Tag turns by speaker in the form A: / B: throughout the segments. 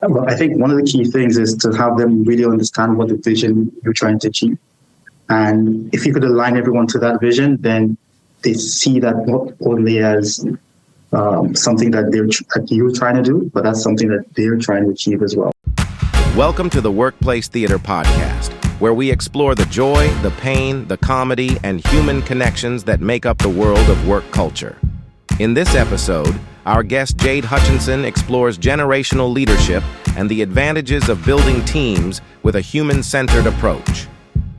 A: Well, I think one of the key things is to have them really understand what the vision you're trying to achieve. And if you could align everyone to that vision, then they see that not only as something that you're trying to do, but that's something that they're trying to achieve as well.
B: Welcome to the Workplace Theater Podcast, where we explore the joy, the pain, the comedy, and human connections that make up the world of work culture. In this episode, our guest Jade Hutchinson explores generational leadership and the advantages of building teams with a human-centered approach.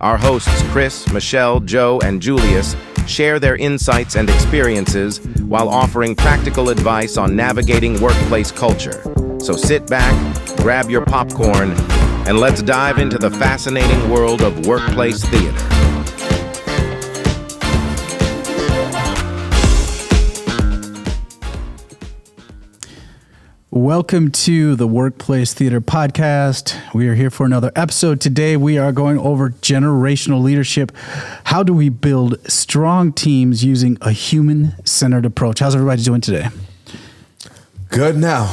B: Our hosts Chris, Michelle, Joe, and Julius share their insights and experiences while offering practical advice on navigating workplace culture. So sit back, grab your popcorn, and let's dive into the fascinating world of workplace theater.
C: Welcome to the Workplace Theater Podcast. We are here for another episode. Today we are going over generational leadership. How do we build strong teams using a human-centered approach? How's everybody doing today?
D: Good now.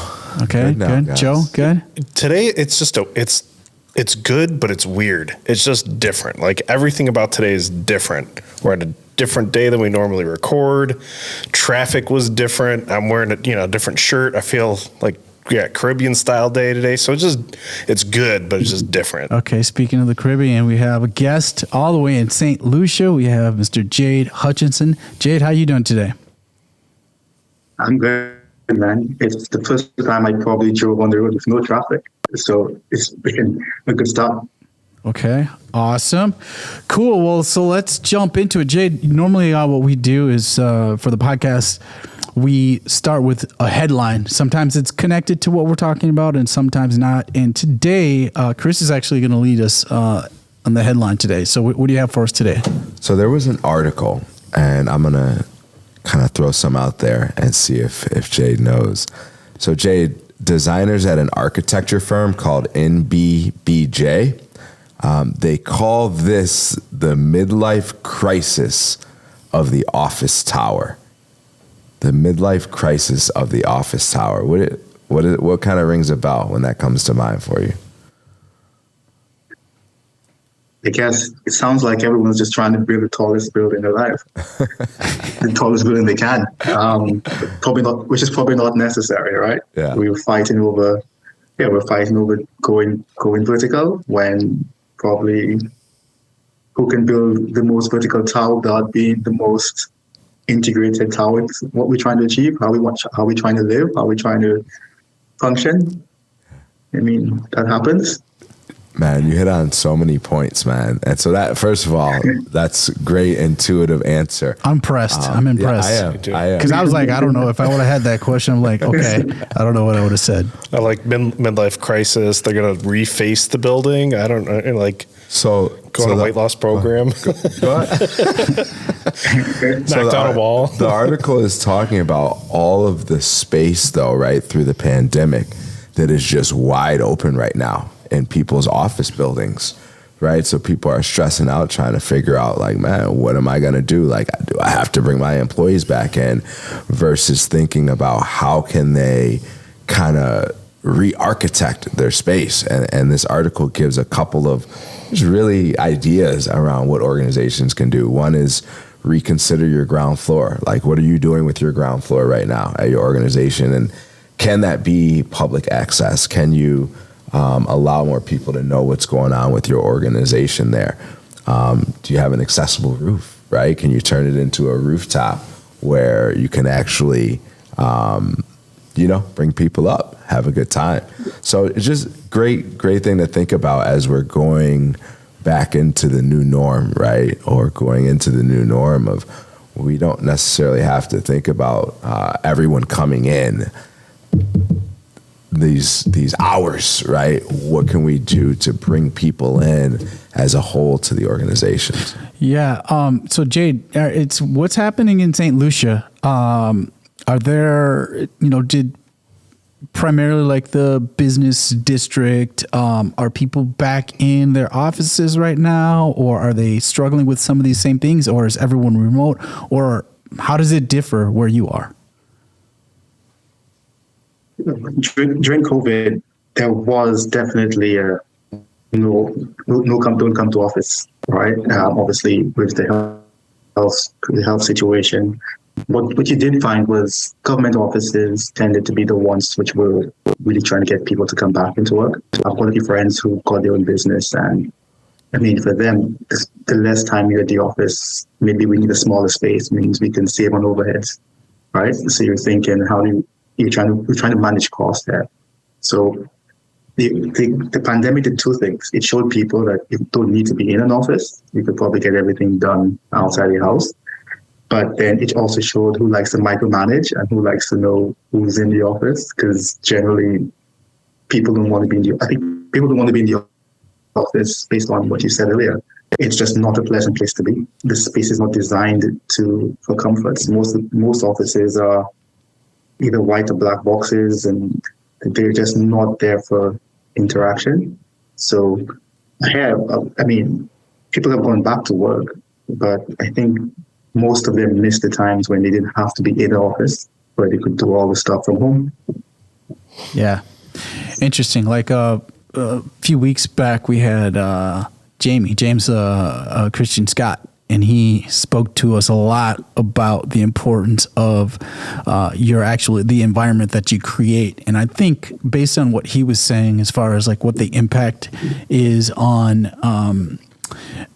C: Okay, good.
D: Guys.
C: Joe, good?
E: Today, it's good, but it's weird. It's just different. Like everything about today is different. We're at a different day than we normally record. Traffic was different. I'm wearing a different shirt. I feel like Caribbean style day today. So it's good, but it's just different.
C: Okay, speaking of the Caribbean, we have a guest all the way in St. Lucia. We have Mr. Jade Hutchinson. Jade, how are you doing today?
A: I'm good, man. It's the first time I probably drove on the road with no traffic. So it's been a good start.
C: Okay, awesome. Cool. Well, so let's jump into it. Jade, normally what we do is for the podcast, we start with a headline. Sometimes it's connected to what we're talking about and sometimes not. And today, Chris is actually going to lead us on the headline today. So what do you have for us today?
D: So there was an article, and I'm going to kind of throw some out there and see if Jade knows. So Jade, designers at an architecture firm called NBBJ, they call this the midlife crisis of the office tower. The midlife crisis of the office tower. What kind of rings a bell when that comes to mind for you?
A: I guess it sounds like everyone's just trying to build the tallest building alive, the tallest building they can. Which is probably not necessary, right?
D: Yeah.
A: We're fighting over going vertical when probably who can build the most vertical tower without being the most integrated tower. It's what we're trying to achieve, how we trying to live, how we trying to function. I mean, that happens.
D: Man, you hit on so many points, man. And so that, first of all, that's great intuitive answer.
C: I'm impressed. I'm impressed.
D: Yeah, I am.
C: Because I was like, I don't know if I would have had that question. I'm like, okay, I don't know what I would have said.
E: I like midlife crisis. They're going to reface the building. I don't know. Like, go on a weight loss program.
D: Go ahead.
E: Knock down a wall.
D: The article is talking about all of the space, though, right, through the pandemic that is just wide open right now in people's office buildings, right? So people are stressing out, trying to figure out, like, man, what am I going to do? Like, do I have to bring my employees back in? Versus thinking about how can they kind of re-architect their space. And this article gives a couple of just really ideas around what organizations can do. One is reconsider your ground floor. Like, what are you doing with your ground floor right now at your organization? And can that be public access? Can you allow more people to know what's going on with your organization there? Do you have an accessible roof, right? Can you turn it into a rooftop where you can actually, bring people up, have a good time? So it's just great thing to think about as we're going back into the new norm, right? Or going into the new norm of, we don't necessarily have to think about everyone coming in these hours, right? What can we do to bring people in as a whole to the organizations?
C: Yeah. So Jade, it's what's happening in St. Lucia. Are there, did primarily like the business district, are people back in their offices right now, or are they struggling with some of these same things, or is everyone remote, or how does it differ where you are?
A: During COVID, there was definitely a don't come to office, right? Obviously, with the health situation. What you did find was government offices tended to be the ones which were really trying to get people to come back into work. I've got a few friends who got their own business, and I mean, for them, the less time you're at the office, maybe we need a smaller space, means we can save on overheads, right? So you're thinking, you're trying to manage costs there. So the pandemic did two things. It showed people that you don't need to be in an office. You could probably get everything done outside your house. But then it also showed who likes to micromanage and who likes to know who's in the office, because generally people don't want to be in the office based on what you said earlier. It's just not a pleasant place to be. The space is not designed for comforts. Most offices are either white or black boxes, and they're just not there for interaction. So people have gone back to work, but I think most of them missed the times when they didn't have to be in the office, where they could do all the stuff from home.
C: Yeah. Interesting. Like a few weeks back, we had James Christian Scott, and he spoke to us a lot about the importance of the environment that you create. And I think based on what he was saying, as far as like what the impact is on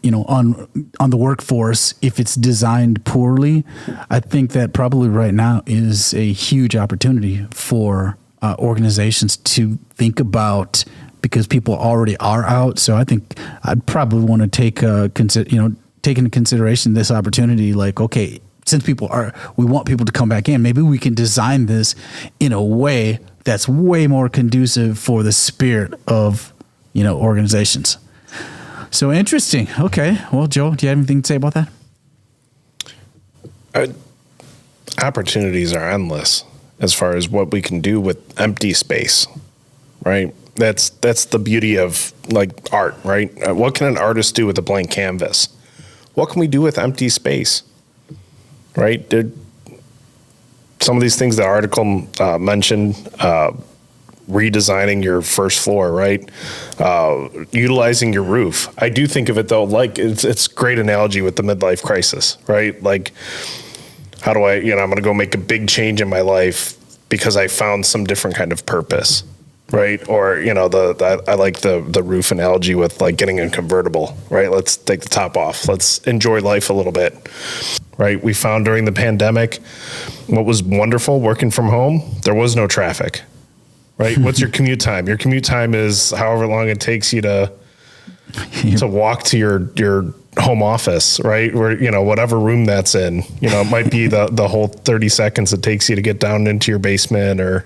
C: the workforce, if it's designed poorly, I think that probably right now is a huge opportunity for organizations to think about, because people already are out. So I think I'd probably want to take into consideration this opportunity. Like, okay, since we want people to come back in, maybe we can design this in a way that's way more conducive for the spirit of, organizations. So interesting. Okay. Well, Joe, do you have anything to say about that?
E: Opportunities are endless as far as what we can do with empty space, right? That's the beauty of like art, right? What can an artist do with a blank canvas? What can we do with empty space, right? Some of these things the article mentioned, redesigning your first floor, right? Utilizing your roof. I do think of it though, like it's a great analogy with the midlife crisis, right? Like, how do I'm going to go make a big change in my life because I found some different kind of purpose, right? Or, I like the roof analogy with like getting a convertible, right? Let's take the top off. Let's enjoy life a little bit, right? We found during the pandemic, what was wonderful working from home, there was no traffic. Right? What's your commute time? Your commute time is however long it takes you to walk to your home office, right? Or, whatever room that's in, it might be the whole 30 seconds it takes you to get down into your basement, or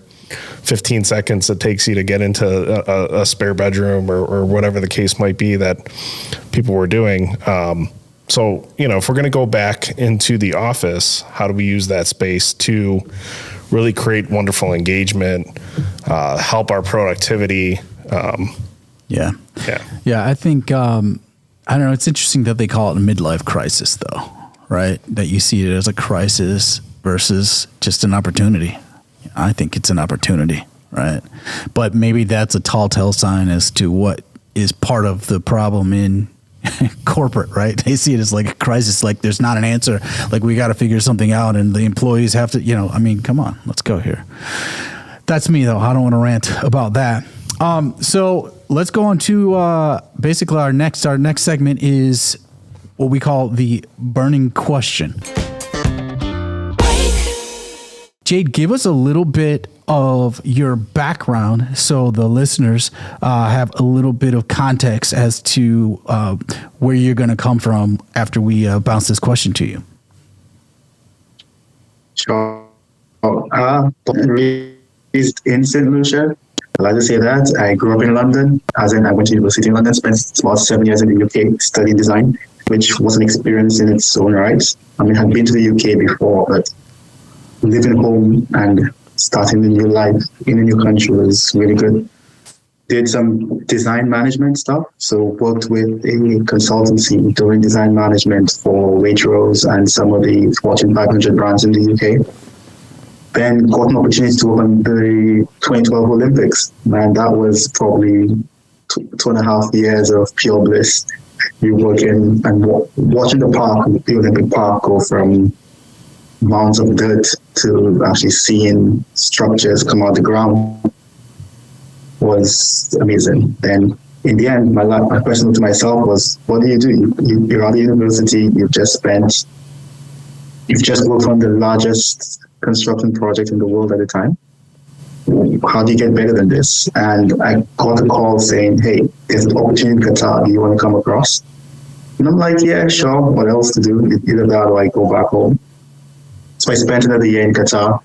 E: 15 seconds it takes you to get into a spare bedroom, or whatever the case might be that people were doing. So, if we're going to go back into the office, how do we use that space to really create wonderful engagement, help our productivity?
C: Yeah. I think, I don't know, it's interesting that they call it a midlife crisis though, right? That you see it as a crisis versus just an opportunity. I think it's an opportunity, right? But maybe that's a telltale sign as to what is part of the problem in corporate, right? They see it as like a crisis, like there's not an answer, like we got to figure something out, and the employees have to, come on, let's go here. That's me though. I don't want to rant about that. So let's go on to basically our next segment is what we call the burning question. Jade, give us a little bit of your background so the listeners have a little bit of context as to where you're going to come from after we bounce this question to you.
A: Sure. Born and raised in St. Lucia. I like to say that. I grew up in London, as in I went to university in London, spent about 7 years in the UK studying design, which was an experience in its own right. I mean, I'd been to the UK before, but living home and starting a new life in a new country was really good. Did some design management stuff. So worked with a consultancy doing design management for Waitrose and some of the Fortune 500 brands in the UK. then got an opportunity to work on the 2012 Olympics. And that was probably 2.5 years of pure bliss. You working and watching the Olympic Park, go from mounds of dirt to actually seeing structures come out of the ground was amazing. And in the end, my question to myself was, what do? You're out of university, you've just worked on the largest construction project in the world at the time. How do you get better than this? And I got a call saying, hey, there's an opportunity in Qatar. Do you want to come across? And I'm like, yeah, sure. What else to do? Either that or I go back home. So I spent another year in Qatar,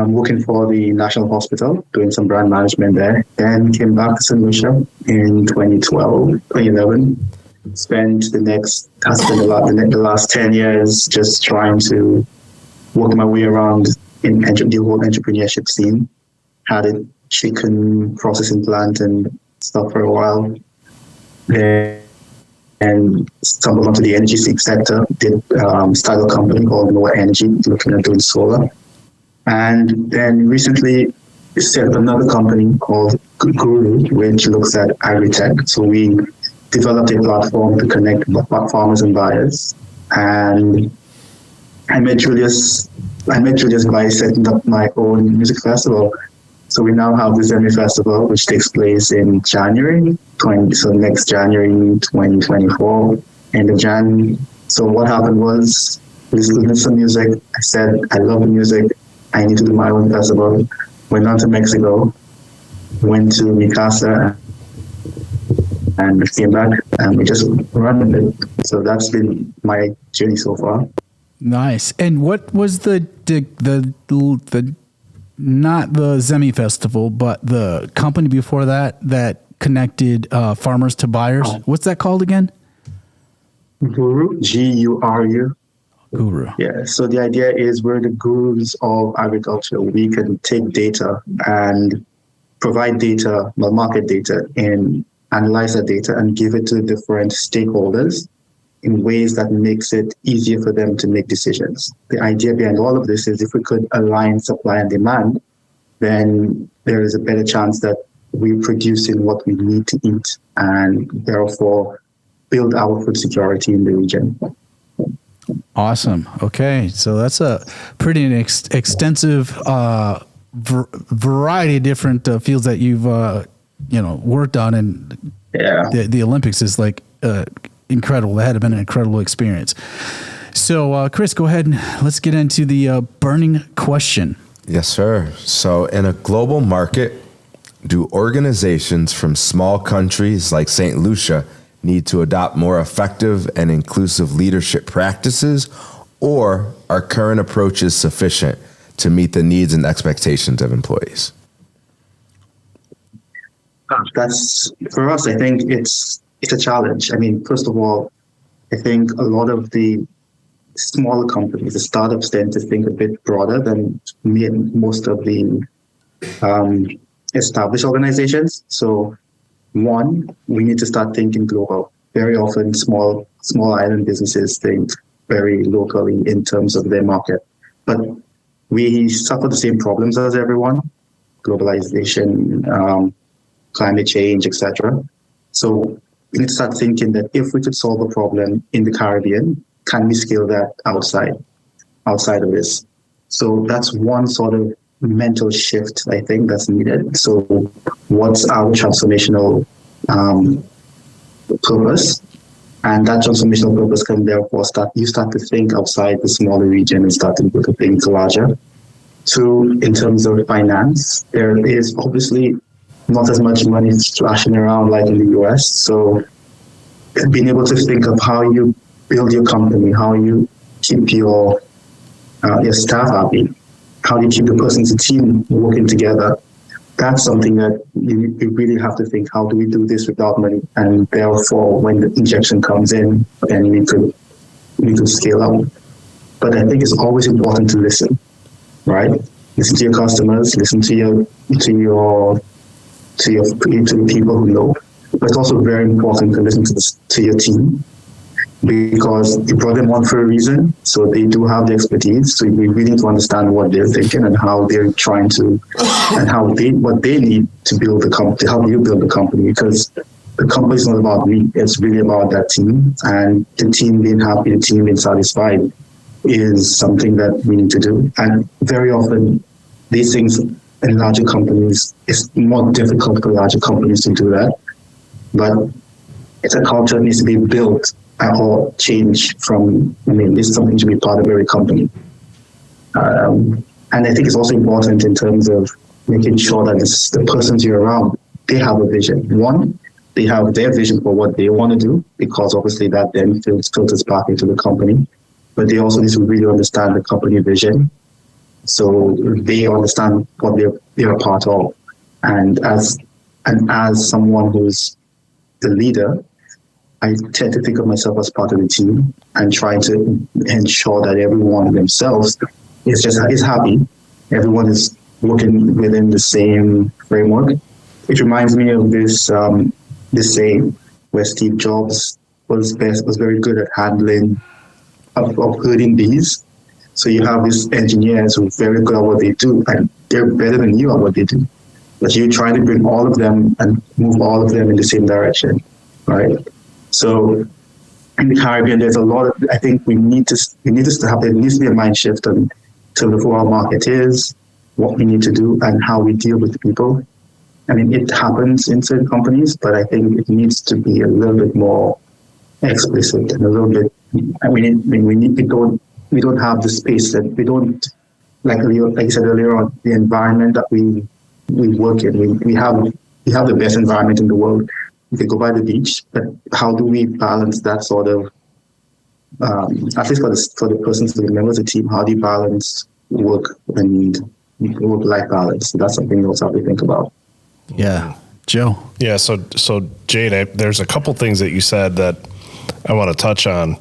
A: working for the National Hospital, doing some brand management there. Then came back to St. Lucia in 2011. Spent the last 10 years just trying to work my way around in the whole entrepreneurship scene. Had a chicken processing plant and stuff for a while. And stumbled onto the energy sector. Did start a company called Noah Energy, looking at doing solar. And then recently set up another company called Guru, which looks at agri-tech. So we developed a platform to connect farmers and buyers. And I met Julius by setting up my own music festival. So we now have the Zemi Festival, which takes place in January, next January 2024, end of Jan. So what happened was, listening to some music, I said, I love the music, I need to do my own festival. Went down to Mexico, went to Mikasa, and came back, and we just run with it. So that's been my journey so far.
C: Nice. And what was the not the Zemi Festival, but the company before that connected farmers to buyers? What's that called again?
A: Guru, Guru.
C: Guru.
A: Yeah. So the idea is we're the gurus of agriculture. We can take data and provide data, market data, and analyze that data and give it to different stakeholders in ways that makes it easier for them to make decisions. The idea behind all of this is if we could align supply and demand, then there is a better chance that we're producing what we need to eat and therefore build our food security in the region.
C: Awesome. Okay. So that's a pretty extensive variety of different fields that you've worked on. And
A: yeah,
C: the Olympics is like incredible. That had been an incredible experience. So, Chris, go ahead and let's get into the burning question.
D: Yes, sir. So in a global market, do organizations from small countries like St. Lucia need to adopt more effective and inclusive leadership practices, or are current approaches sufficient to meet the needs and expectations of employees?
A: That's, for us, I think it's a challenge. I mean, first of all, I think a lot of the smaller companies, the startups, tend to think a bit broader than most of the established organizations. So one, we need to start thinking global. Very often, small island businesses think very locally in terms of their market. But we suffer the same problems as everyone: globalization, climate change, etc. So we need to start thinking that if we could solve a problem in the Caribbean, can we scale that outside of this? So that's one sort of mental shift, I think, that's needed. So what's our transformational purpose? And that transformational purpose can therefore start to think outside the smaller region and start to think larger. Two, in terms of finance, there is obviously not as much money splashing around like in the US. So being able to think of how you build your company, how you keep your staff happy, how do you keep the person's team working together, that's something that you really have to think, how do we do this without money? And therefore, when the injection comes in, then we could scale up. But I think it's always important to listen, right? Listen to your customers, listen to the people who know. But it's also very important to listen to your team because you brought them on for a reason. So they do have the expertise. So we really need to understand what they're thinking and how they're trying to, and what they need to build the company, to help you build the company. Because the company is not about me. It's really about that team, and the team being happy, the team being satisfied is something that we need to do. And very often, these things in larger companies, it's more difficult for larger companies to do that. But it's a culture that needs to be built or change from. This is something to be part of every company. And I think it's also important in terms of making sure that the persons you're around, they have a vision. One, they have their vision for what they want to do, because obviously that then filters back into the company. But they also need to really understand the company vision, so they understand what they're a part of. And as someone who's the leader, I tend to think of myself as part of the team and try to ensure that everyone themselves is happy. Everyone is working within the same framework. It reminds me of this saying where Steve Jobs was very good at handling of herding bees. So you have these engineers who are very good at what they do, and they're better than you at what they do. But you're trying to bring all of them and move all of them in the same direction, right? So in the Caribbean, there's a lot of, I think there needs to be a mind shift on to look who our market is, what we need to do, and how we deal with the people. It happens in certain companies, but I think it needs to be a little bit more explicit and a little bit. We don't have the space that we don't, like I said earlier on, the environment that we work in. We have the best environment in the world. We could go by the beach, but how do we balance that sort of, at least for the persons, for the members of the team, how do you balance work and work-life balance? So that's something else I have to think about.
C: Yeah. Joe?
E: Yeah, so Jade, there's a couple things that you said that I want to touch on,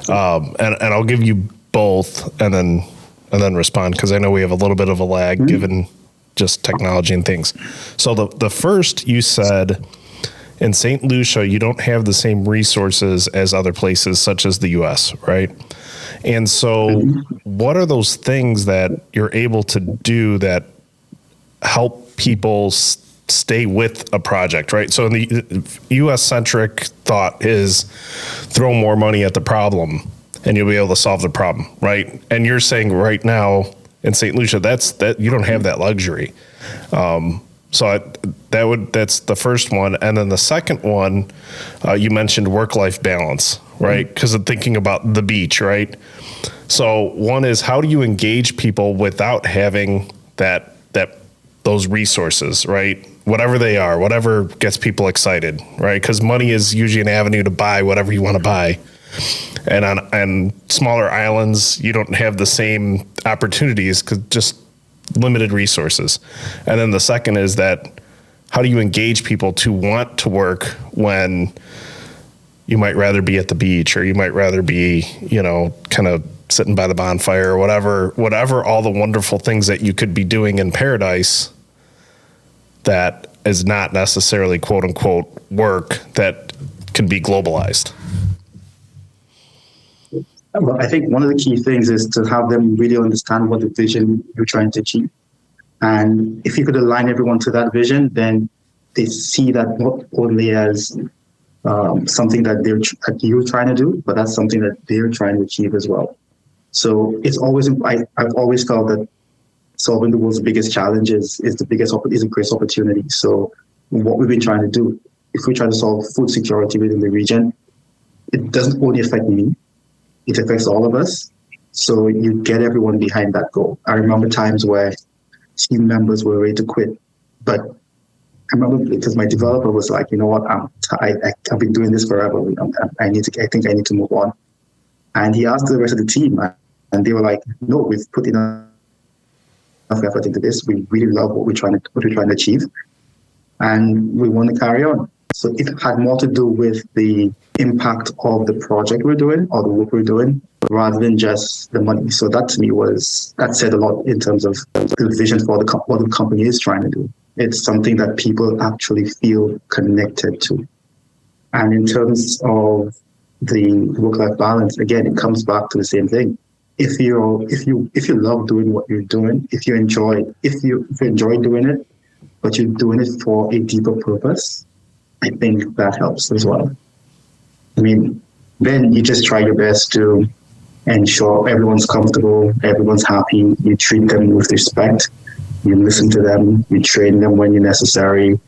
E: and I'll give you both and then respond, because I know we have a little bit of a lag given just technology and things. So the first, you said in St. Lucia, you don't have the same resources as other places such as the US, right? And so what are those things that you're able to do that help people stay with a project, right? So in the US-centric thought is throw more money at the problem and you'll be able to solve the problem, right? And you're saying right now in St. Lucia, that you don't have that luxury. That's the first one. And then the second one, you mentioned work-life balance, right? Because I'm thinking about the beach, right? So one is, how do you engage people without having those resources, right? Whatever they are, whatever gets people excited, right? Because money is usually an avenue to buy whatever you want to buy. And on smaller islands, you don't have the same opportunities because just limited resources. And then the second is that, how do you engage people to want to work when you might rather be at the beach, or you might rather be, kind of sitting by the bonfire, or whatever all the wonderful things that you could be doing in paradise that is not necessarily quote unquote work that can be globalized.
A: Well, I think one of the key things is to have them really understand what the vision you're trying to achieve. And if you could align everyone to that vision, then they see that not only as something that you're trying to do, but that's something that they're trying to achieve as well. So it's always, I've always felt that solving the world's biggest challenges is a great opportunity. So what we've been trying to do, if we try to solve food security within the region, it doesn't only affect me, it affects all of us. So you get everyone behind that goal. I remember times where team members were ready to quit, but I remember because my developer was like, you know what, I've been doing this forever. I think I need to move on. And he asked the rest of the team, and they were like, no, we've put enough effort into this. We really love what we're trying to achieve, and we want to carry on. So it had more to do with the impact of the project we're doing or the work we're doing, rather than just the money. So that to me that said a lot in terms of the vision for what the company is trying to do. It's something that people actually feel connected to. And in terms of the work-life balance, again, it comes back to the same thing. If you love doing what you're doing, if you enjoy doing it, but you're doing it for a deeper purpose, I think that helps as well. I mean, then you just try your best to ensure everyone's comfortable, everyone's happy, you treat them with respect, you listen to them, you train them when necessary.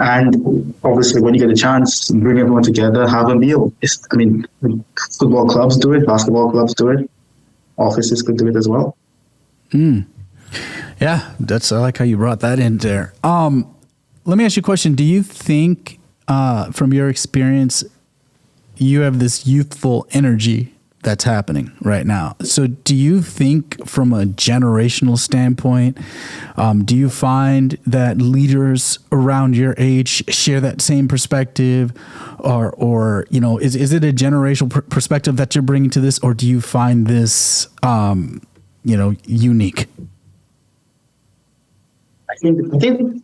A: And obviously, when you get a chance, bring everyone together, have a meal. Football clubs do it, basketball clubs do it, offices could do it as well.
C: Yeah, I like how you brought that in there. Let me ask you a question. Do you think, from your experience, you have this youthful energy that's happening right now? So do you think from a generational standpoint, do you find that leaders around your age share that same perspective, or is it a generational perspective that you're bringing to this, or do you find this, unique?
A: I think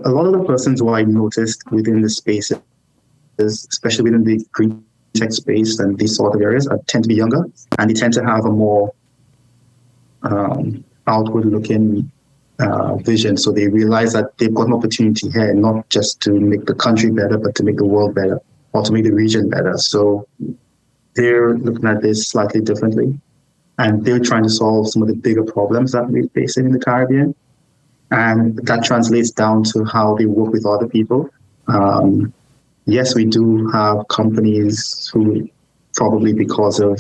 A: a lot of the persons who I noticed within the spaces, especially within the green tech space and these sort of areas, tend to be younger, and they tend to have a more outward-looking vision. So they realize that they've got an opportunity here, not just to make the country better, but to make the world better, or to make the region better. So they're looking at this slightly differently, and they're trying to solve some of the bigger problems that we're facing in the Caribbean. And that translates down to how they work with other people. Yes, we do have companies who, probably because of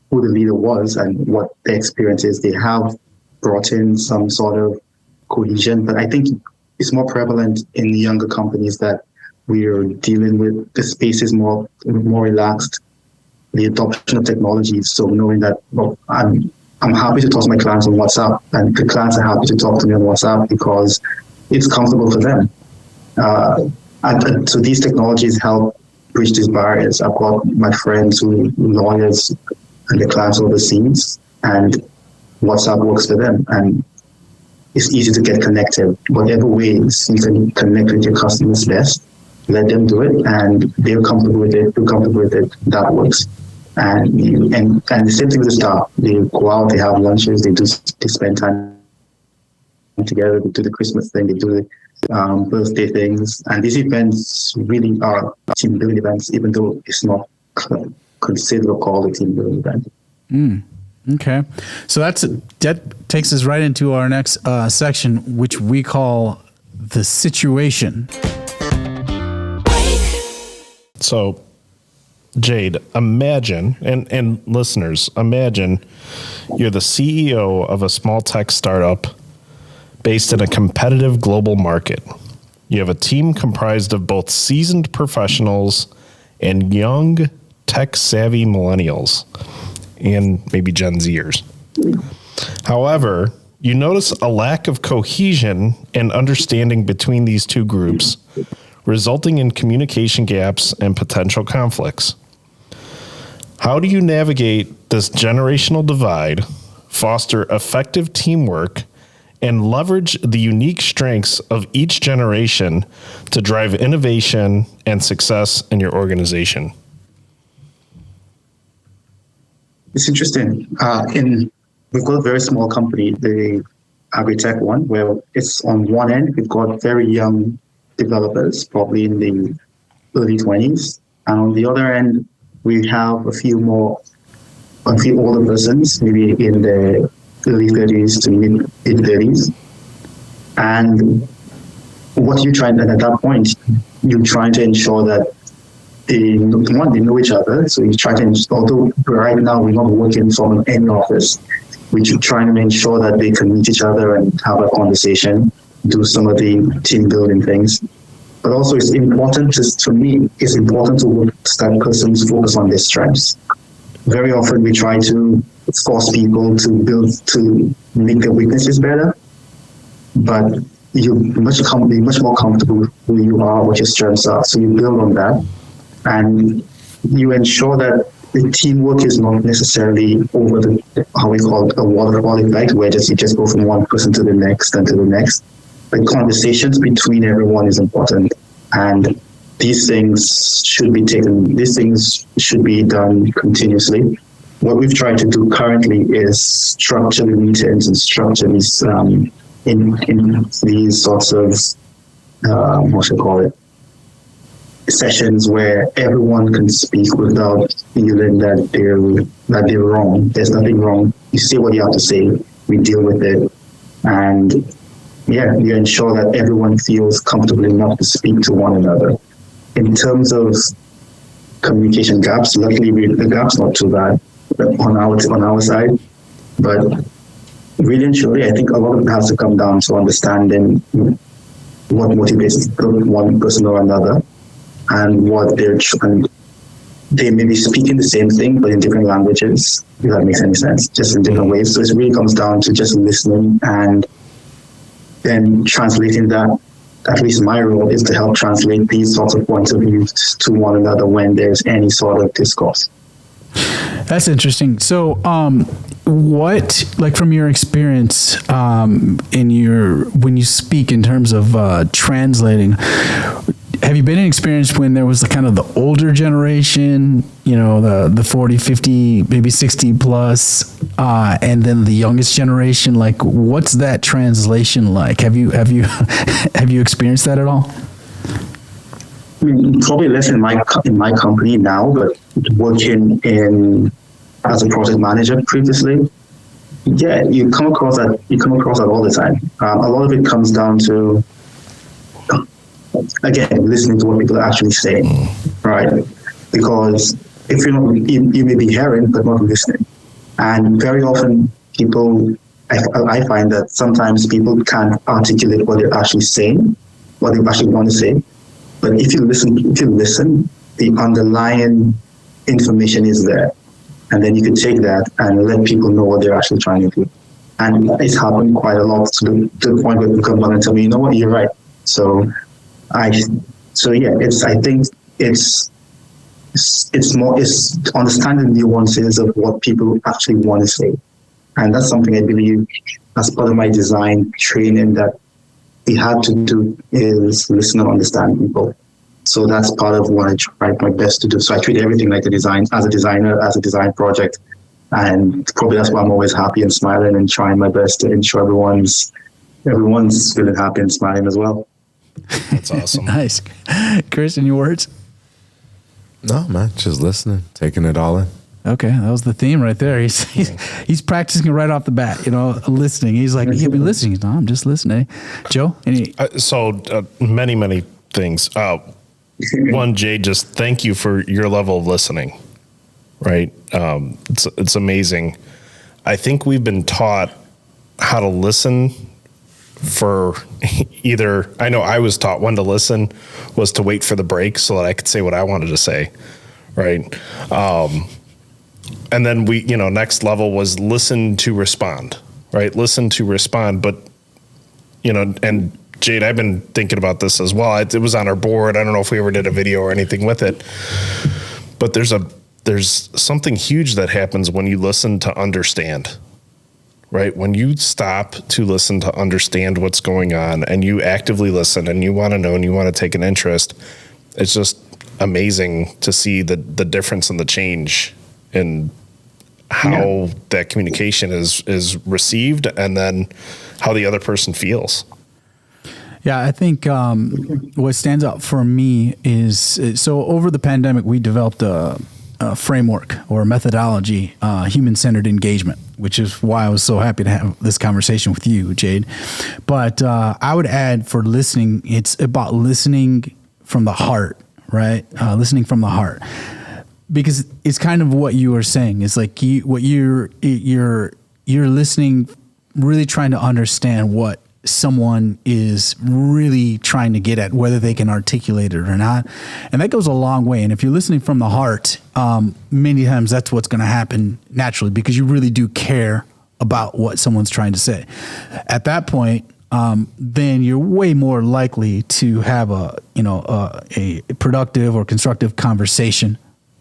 A: who the leader was and what their experience is, they have brought in some sort of cohesion. But I think it's more prevalent in the younger companies that we are dealing with. The space is more relaxed. The adoption of technology. So knowing that, I'm happy to talk to my clients on WhatsApp, and the clients are happy to talk to me on WhatsApp because it's comfortable for them. And so these technologies help bridge these barriers. I've got my friends who are lawyers and the clients overseas, and WhatsApp works for them. And it's easy to get connected. Whatever ways you can connect with your customers best, let them do it, and they're comfortable with it, that works. And the same thing with the staff. They go out, they have lunches, they spend time together, they do the Christmas thing, they do the birthday things, and these events really are team building events, even though it's not considered or called a team building event.
C: Okay, so that takes us right into our next section, which we call the situation.
E: So, Jade, imagine, and listeners, imagine you're the CEO of a small tech startup based in a competitive global market. You have a team comprised of both seasoned professionals and young tech-savvy millennials, and maybe Gen Zers. However, you notice a lack of cohesion and understanding between these two groups, resulting in communication gaps and potential conflicts. How do you navigate this generational divide, foster effective teamwork, and leverage the unique strengths of each generation to drive innovation and success in your organization?
A: It's interesting. We've got a very small company, the agri-tech one, where it's on one end, we've got very young developers, probably in the early 20s. And on the other end, we have a few older persons, maybe in the early 30s to mid-30s. And what you're trying, and at that point, you're trying to ensure that they know each other. So you try to, although right now we're not working from any office, we're trying to ensure that they can meet each other and have a conversation, do some of the team building things. But also it's important for me, it's important to that persons focus on their strengths. Very often we try to force people to make their weaknesses better, but you're much more comfortable with who you are, what your strengths are. So you build on that, and you ensure that the teamwork is not necessarily over how we call it, a waterfall effect, where you just go from one person to the next and to the next. The conversations between everyone is important, and these things should be taken. These things should be done continuously. What we've tried to do currently is structure the meetings and structure these in these sorts of what should I call it, sessions where everyone can speak without feeling that they're wrong. There's nothing wrong. You say what you have to say. We deal with it, and you ensure that everyone feels comfortable enough to speak to one another. In terms of communication gaps, luckily the gap's not too bad on our side, but really and truly, I think a lot of it has to come down to understanding what motivates one person or another, and what they may be speaking the same thing but in different languages, if that makes any sense, just in different ways. So it really comes down to just listening and then translating that. At least my role is to help translate these sorts of points of view to one another when there's any sort of discourse.
C: That's interesting. So, what, like from your experience, when you speak in terms of translating, have you been in experience when there was the kind of the older generation, the 40, 50, maybe 60 plus, and then the youngest generation? Like, what's that translation like? Have you experienced that at all?
A: I mean, probably less in my company now, but working as a project manager previously, you come across that all the time. A lot of it comes down to, again, listening to what people are actually saying, right? Because if you're not, you may be hearing but not listening, and very often I find that sometimes people can't articulate what they're actually saying, what they actually want to say. But if you listen, the underlying information is there, and then you can take that and let people know what they're actually trying to do. And it's happened quite a lot to the point where people come back and tell me, you know what, you're right. I think it's understanding the nuances of what people actually want to say, and that's something I believe as part of my design training that we had to do is listen and understand people. So that's part of what I try my best to do. So I treat everything like a design project, and probably that's why I'm always happy and smiling and trying my best to ensure everyone's feeling happy and smiling as well.
E: That's awesome.
C: Nice. Chris, any words?
D: No, man, just listening, taking it all in.
C: Okay, that was the theme right there. He's practicing right off the bat, listening. He's like, you've been listening. No, I'm just listening. Joe, any?
E: Many things. One, Jade, just thank you for your level of listening. Right, it's amazing. I think we've been taught how to listen for either. I know I was taught when to listen was to wait for the break so that I could say what I wanted to say. Right. And then next level was listen to respond, right? Listen to respond. But, and Jade, I've been thinking about this as well. It was on our board. I don't know if we ever did a video or anything with it, but there's something huge that happens when you listen to understand, right? When you stop to listen to understand what's going on and you actively listen and you want to know and you want to take an interest, it's just amazing to see the difference and the change in how that communication is received and then how the other person feels.
C: Yeah, I think what stands out for me is, so over the pandemic, we developed a framework or a methodology, human-centered engagement, which is why I was so happy to have this conversation with you, Jade. But I would add for listening, it's about listening from the heart, right? Listening from the heart. Because it's kind of what you were saying. It's like you're listening, really trying to understand what someone is really trying to get at, whether they can articulate it or not. And that goes a long way. And if you're listening from the heart, many times that's what's going to happen naturally because you really do care about what someone's trying to say. At that point, then you're way more likely to have a productive or constructive conversation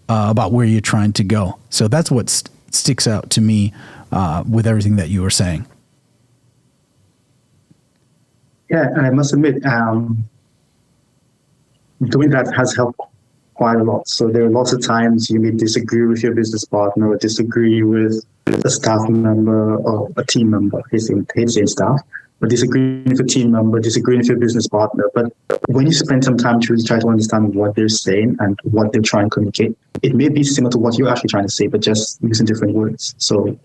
C: about where you're trying to go. So that's what sticks out to me with everything that you were saying.
A: Yeah, and I must admit, doing that has helped quite a lot. So there are lots of times you may disagree with your business partner or disagree with a staff member or a team member, his staff, or disagreeing with a team member, disagreeing with your business partner. But when you spend some time to really try to understand what they're saying and what they're trying to communicate, it may be similar to what you're actually trying to say, but just using different words. So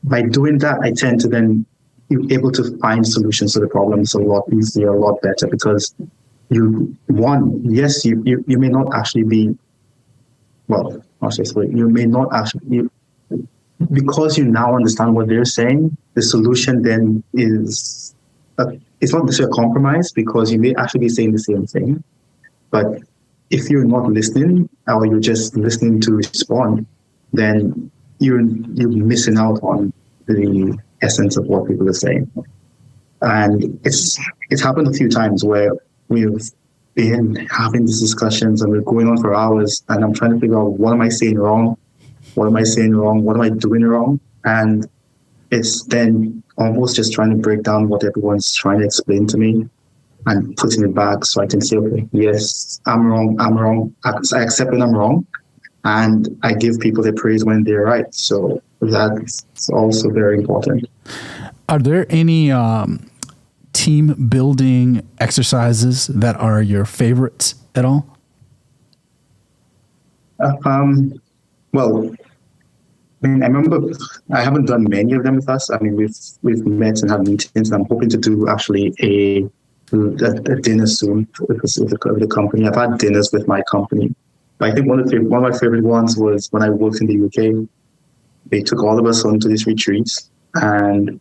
A: by doing that, I tend to then be able to find solutions to the problems a lot easier, a lot better, because you may not actually be, well, you may not actually, because you now understand what they're saying, the solution then is, it's not necessarily a compromise, because you may actually be saying the same thing. But if you're not listening, or you're just listening to respond, then you're missing out on the essence of what people are saying. And it's happened a few times where we've been having these discussions and we're going on for hours, and I'm trying to figure out, what am I saying wrong? What am I saying wrong? What am I doing wrong? And it's then almost just trying to break down what everyone's trying to explain to me and putting it back so I can say, okay, yes, I'm wrong. I accept when I'm wrong, and I give people the praise when they're right. So that's also very important.
C: Are there any team building exercises that are your favorites at all?
A: Well, I mean, I remember I haven't done many of them with us. I mean, we've met and had meetings. I'm hoping to do actually a dinner soon with the company. I've had dinners with my company. But I think one of my favorite ones was when I worked in the UK. They took all of us onto these retreats, and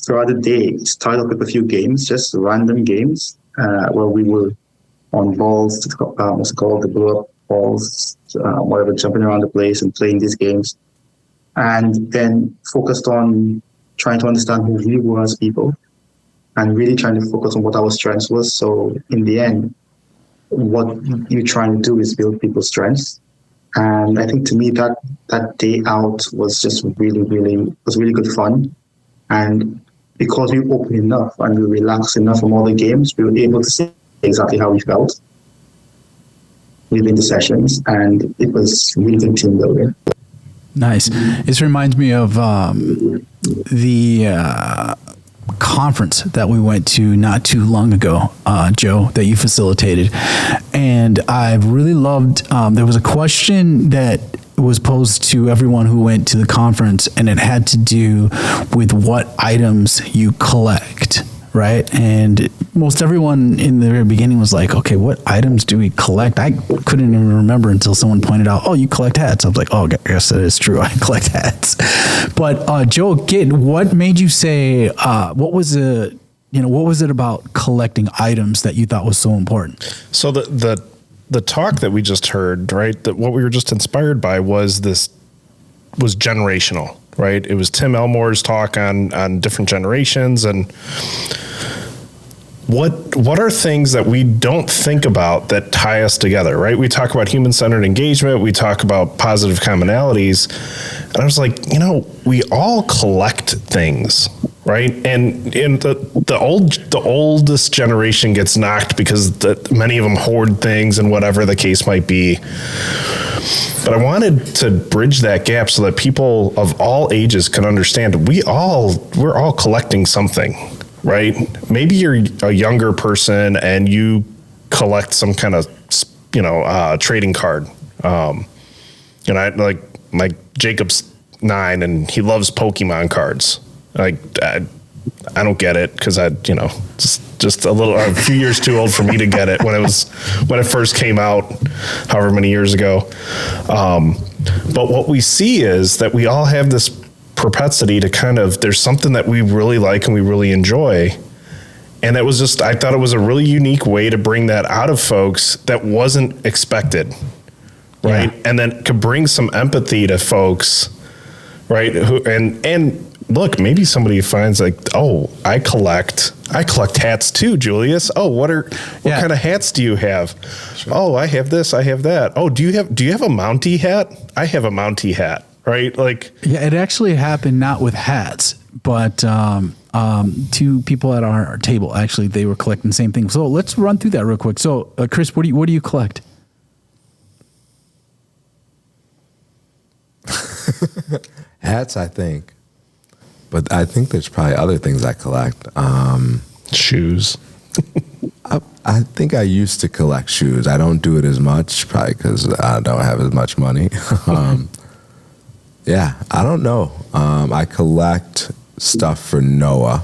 A: throughout the day, it started with a few games, just random games, where we were on balls, what's it called, the blow-up balls, whatever, jumping around the place and playing these games. And then focused on trying to understand who we were as people and really trying to focus on what our strengths was. So in the end, what you're trying to do is build people's strengths. And I think to me that day out was just really good fun. And because we were open enough and we relaxed enough from all the games, we were able to say exactly how we felt within the sessions, and it was really good team building.
C: Nice. This reminds me of the conference that we went to not too long ago, Joe, that you facilitated. And I really loved, there was a question that was posed to everyone who went to the conference, and it had to do with what items you collect, right? And most everyone in the very beginning was like, okay, what items do we collect? I couldn't even remember until someone pointed out, oh, you collect hats. I was like, oh, I guess that is true. I collect hats. But Joe, what made you say, what was it about collecting items that you thought was so important?
E: So the talk that we just heard, right, that what we were just inspired by was generational, right? It was Tim Elmore's talk on different generations, and what are things that we don't think about that tie us together, right? We talk about human-centered engagement. We talk about positive commonalities. And I was like, we all collect things, right? And the oldest generation gets knocked because many of them hoard things and whatever the case might be. But I wanted to bridge that gap so that people of all ages can understand we're all collecting something. Right? Maybe you're a younger person and you collect some kind of, trading card. I like Jacob's 9 and he loves Pokemon cards. Like, I don't get it because just a few years too old for me to get it when it first came out, however many years ago. But what we see is that we all have this propensity to there's something that we really like and we really enjoy. And that was I thought it was a really unique way to bring that out of folks that wasn't expected. Right. Yeah. And then could bring some empathy to folks. Right. And look, maybe somebody finds like, oh, I collect hats too, Julius. Oh, what kind of hats do you have? Sure. Oh, I have this, I have that. Oh, do you have a Mountie hat? I have a Mountie hat. Right? Like,
C: yeah, it actually happened not with hats, but Two people at our table, actually, they were collecting the same thing. So let's run through that real quick. So, Chris, what do you collect?
D: Hats, I think. But I think there's probably other things I collect.
E: Shoes.
D: I think I used to collect shoes. I don't do it as much, probably because I don't have as much money. Yeah, I don't know. I collect stuff for Noah.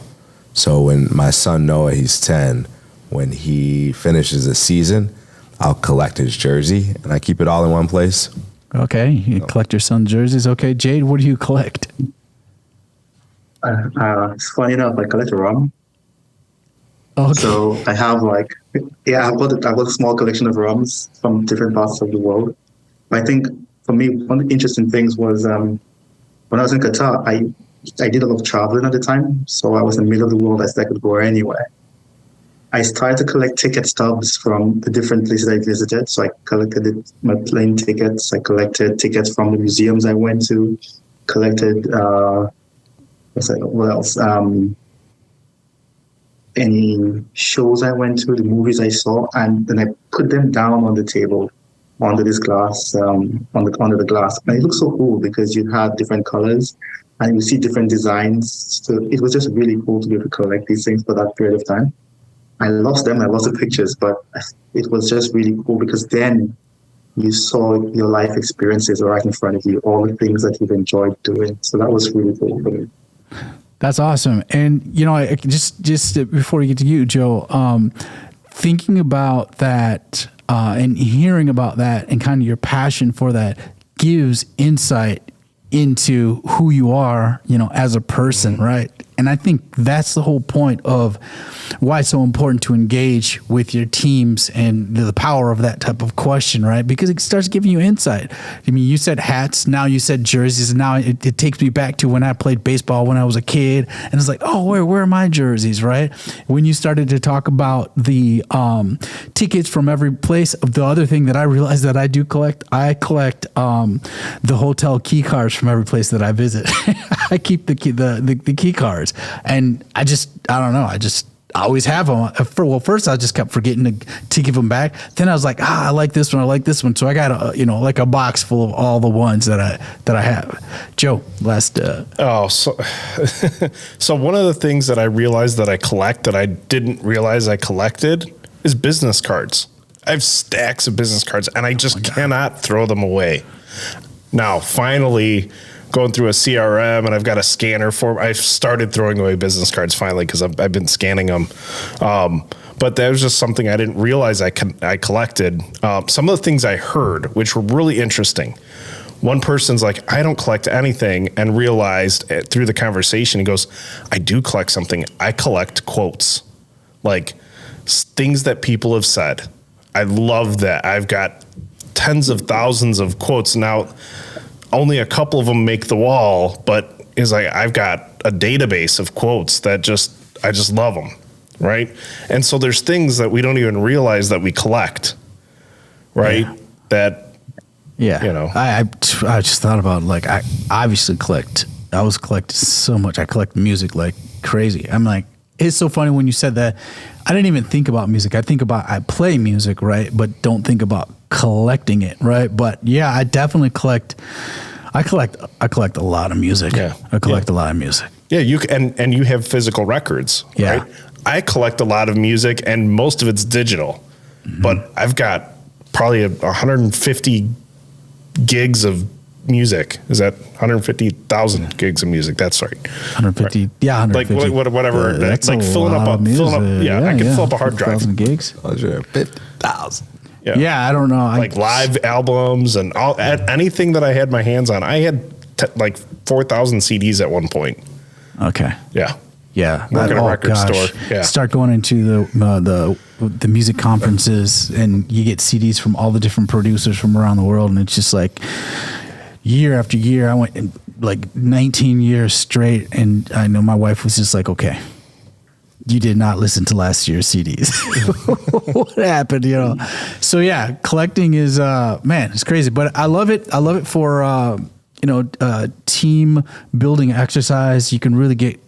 D: So when my son Noah, he's 10, when he finishes a season, I'll collect his jersey and I keep it all in one place.
C: Okay, you collect your son's jerseys. Okay, Jade, what do you collect?
A: It's funny enough, I collect rum.
C: Okay.
A: So I have I've got a small collection of rums from different parts of the world. I think for me, one of the interesting things was when I was in Qatar, I did a lot of traveling at the time. So I was in the middle of the world, I could go anywhere. I started to collect ticket stubs from the different places I visited. So I collected my plane tickets. I collected tickets from the museums I went to. Collected what else? Any shows I went to, the movies I saw, and then I put them down on the table under this glass, under the glass. And it looked so cool because you had different colors and you see different designs. So it was just really cool to be able to collect these things for that period of time. I lost them, I lost the pictures, but it was just really cool because then you saw your life experiences right in front of you, all the things that you've enjoyed doing. So that was really cool for me.
C: That's awesome. And, I just before we get to you, Joe, thinking about that and hearing about that and kind of your passion for that gives insight into who you are, as a person, right? And I think that's the whole point of why it's so important to engage with your teams and the power of that type of question, right? Because it starts giving you insight. I mean, you said hats, now you said jerseys, and now it takes me back to when I played baseball when I was a kid, and it's like, oh, where are my jerseys, right? When you started to talk about the tickets from every place, the other thing that I realized that I do collect, I collect the hotel key cards from every place that I visit. I keep the key cards. And I don't know. I always have them. First I just kept forgetting to give them back. Then I was like, I like this one. I like this one. So I got a box full of all the ones that I have. Joe, last.
E: So one of the things that I realized that I collect that I didn't realize I collected is business cards. I have stacks of business cards and I just cannot throw them away. Now, finally, going through a CRM and I've got a scanner for, I've started throwing away business cards finally because I've been scanning them. But that was just something I didn't realize I collected. Some of the things I heard, which were really interesting. One person's like, I don't collect anything, and realized through the conversation, he goes, I do collect something. I collect quotes, like things that people have said. I love that. I've got tens of thousands of quotes now. Only a couple of them make the wall, but is like I've got a database of quotes that I just love them, right? And so there's things that we don't even realize that we collect, right? Yeah.
C: I just thought about I obviously collect. I was collecting so much. I collect music like crazy. I'm like, it's so funny when you said that. I didn't even think about music. I play music, right? But don't think about collecting it, right? But yeah, I definitely collect. I collect a lot of music.
E: Yeah.
C: I collect a lot of music.
E: Yeah, and you have physical records,
C: yeah.
E: Right? I collect a lot of music and most of it's digital. Mm-hmm. But I've got probably 150 gigs of music. Is that 150,000 gigs of music? That's right.
C: 150. Yeah, 150.
E: Like whatever.
C: That's
E: like filling up. I can fill up a hard drive.
C: 1,000 gigs.
D: 150,000.
C: Yeah, I don't know.
E: Like live albums and anything that I had my hands on. I had 4,000 CDs at one point.
C: Okay.
E: Yeah.
C: Working
E: at a record store. Yeah.
C: Start going into the music conferences and you get CDs from all the different producers from around the world, and it's just like year after year. I went 19 years straight, and I know my wife was just like, okay, you did not listen to last year's CDs. What happened, So yeah, collecting is, it's crazy, but I love it. I love it for, team building exercise. You can really get,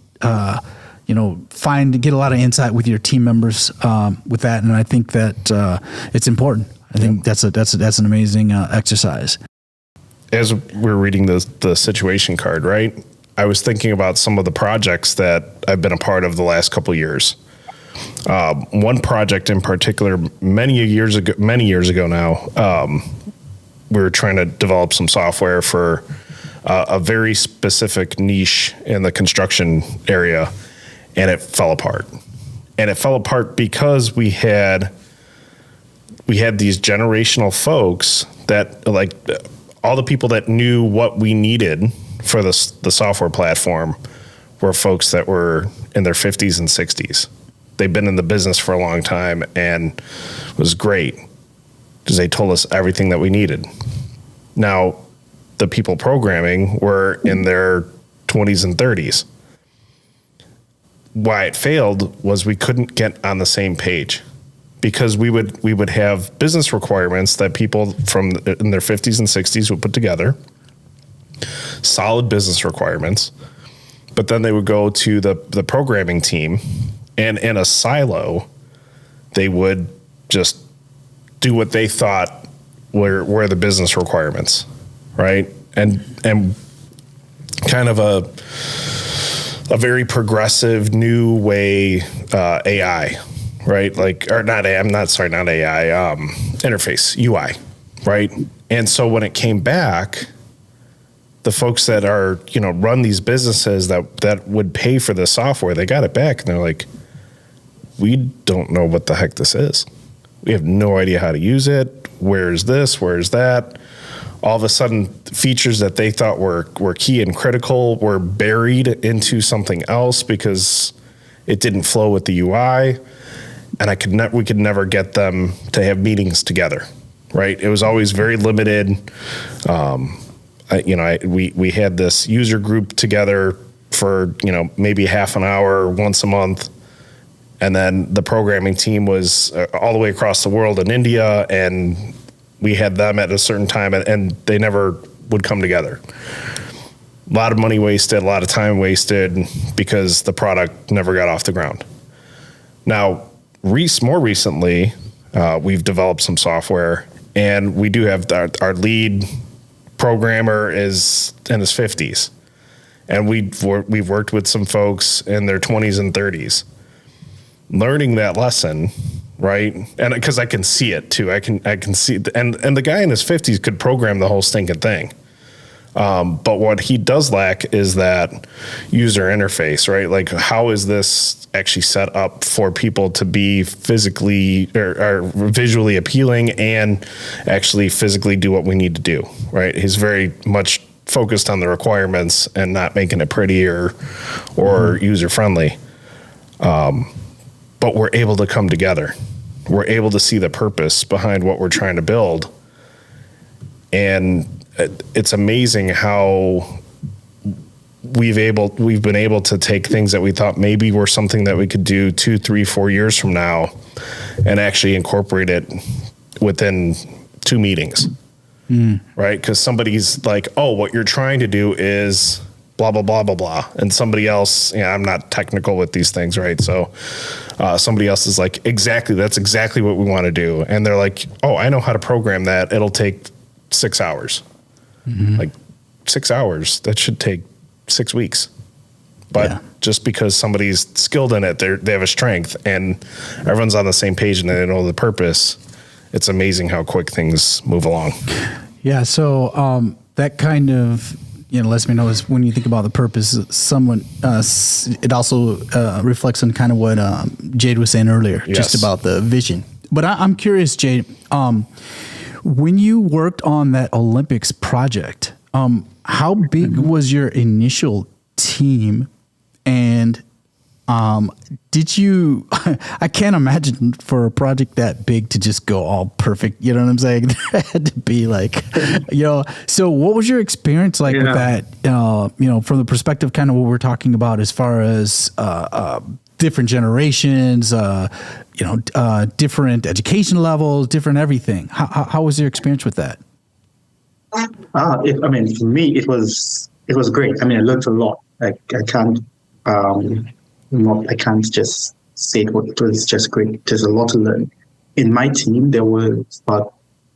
C: get a lot of insight with your team members with that. And I think that it's important. I think that's an amazing exercise.
E: As we're reading the situation card, right, I was thinking about some of the projects that I've been a part of the last couple of years. One project in particular, many years ago now, we were trying to develop some software for a very specific niche in the construction area, and it fell apart. And it fell apart because we had these generational folks that, like, all the people that knew what we needed for the software platform were folks that were in their 50s and 60s. They've been in the business for a long time, and it was great because they told us everything that we needed. Now, the people programming were in their 20s and 30s. Why it failed was we couldn't get on the same page, because we would have business requirements that people in their 50s and 60s would put together, solid business requirements, but then they would go to the programming team, and in a silo, they would just do what they thought were the business requirements, right? And kind of a very progressive new way AI, right? Not AI, interface, UI, right? And so when it came back, the folks that are, run these businesses that would pay for the software, they got it back, and they're like, we don't know what the heck this is. We have no idea how to use it. Where is this? Where is that? All of a sudden, features that they thought were key and critical were buried into something else because it didn't flow with the UI, and we could never get them to have meetings together, right? It was always very limited. We had this user group together for maybe half an hour once a month, and then the programming team was all the way across the world in India, and we had them at a certain time, and they never would come together. A lot of money wasted, a lot of time wasted because the product never got off the ground. Now, more recently, we've developed some software, and we do have our lead programmer is in his 50s, and we've worked with some folks in their 20s and 30s, learning that lesson, right? And because I can see it too, I can see, and the guy in his 50s could program the whole stinking thing. But what he does lack is that user interface, right? Like, how is this actually set up for people to be physically or visually appealing and actually physically do what we need to do, right? He's very much focused on the requirements and not making it pretty or user friendly. But we're able to come together. We're able to see the purpose behind what we're trying to build. And it's amazing how we've been able to take things that we thought maybe were something that we could do 2, 3, 4 years from now and actually incorporate it within 2 meetings, right? Because somebody's like, oh, what you're trying to do is blah, blah, blah, blah, blah. And somebody else, I'm not technical with these things, right? So somebody else is like, that's exactly what we want to do. And they're like, oh, I know how to program that. It'll take 6 hours. Like 6 hours, that should take 6 weeks. But just because somebody's skilled in it, they have a strength, and everyone's on the same page and they know the purpose, it's amazing how quick things move along.
C: Yeah. So that kind of, lets me know is when you think about the purpose, it also reflects on kind of what Jade was saying earlier, just about the vision. But I'm curious, Jade, when you worked on that Olympics project, how big was your initial team? And did you, I can't imagine for a project that big to just go all perfect. You know what I'm saying? There had to be like, so what was your experience like with that? From the perspective, kind of what we're talking about as far as different generations, different education levels, different everything. How was your experience with that?
A: For me, it was great. I learned a lot. I can't I can't just say it was just great. There's a lot to learn. In my team, there were about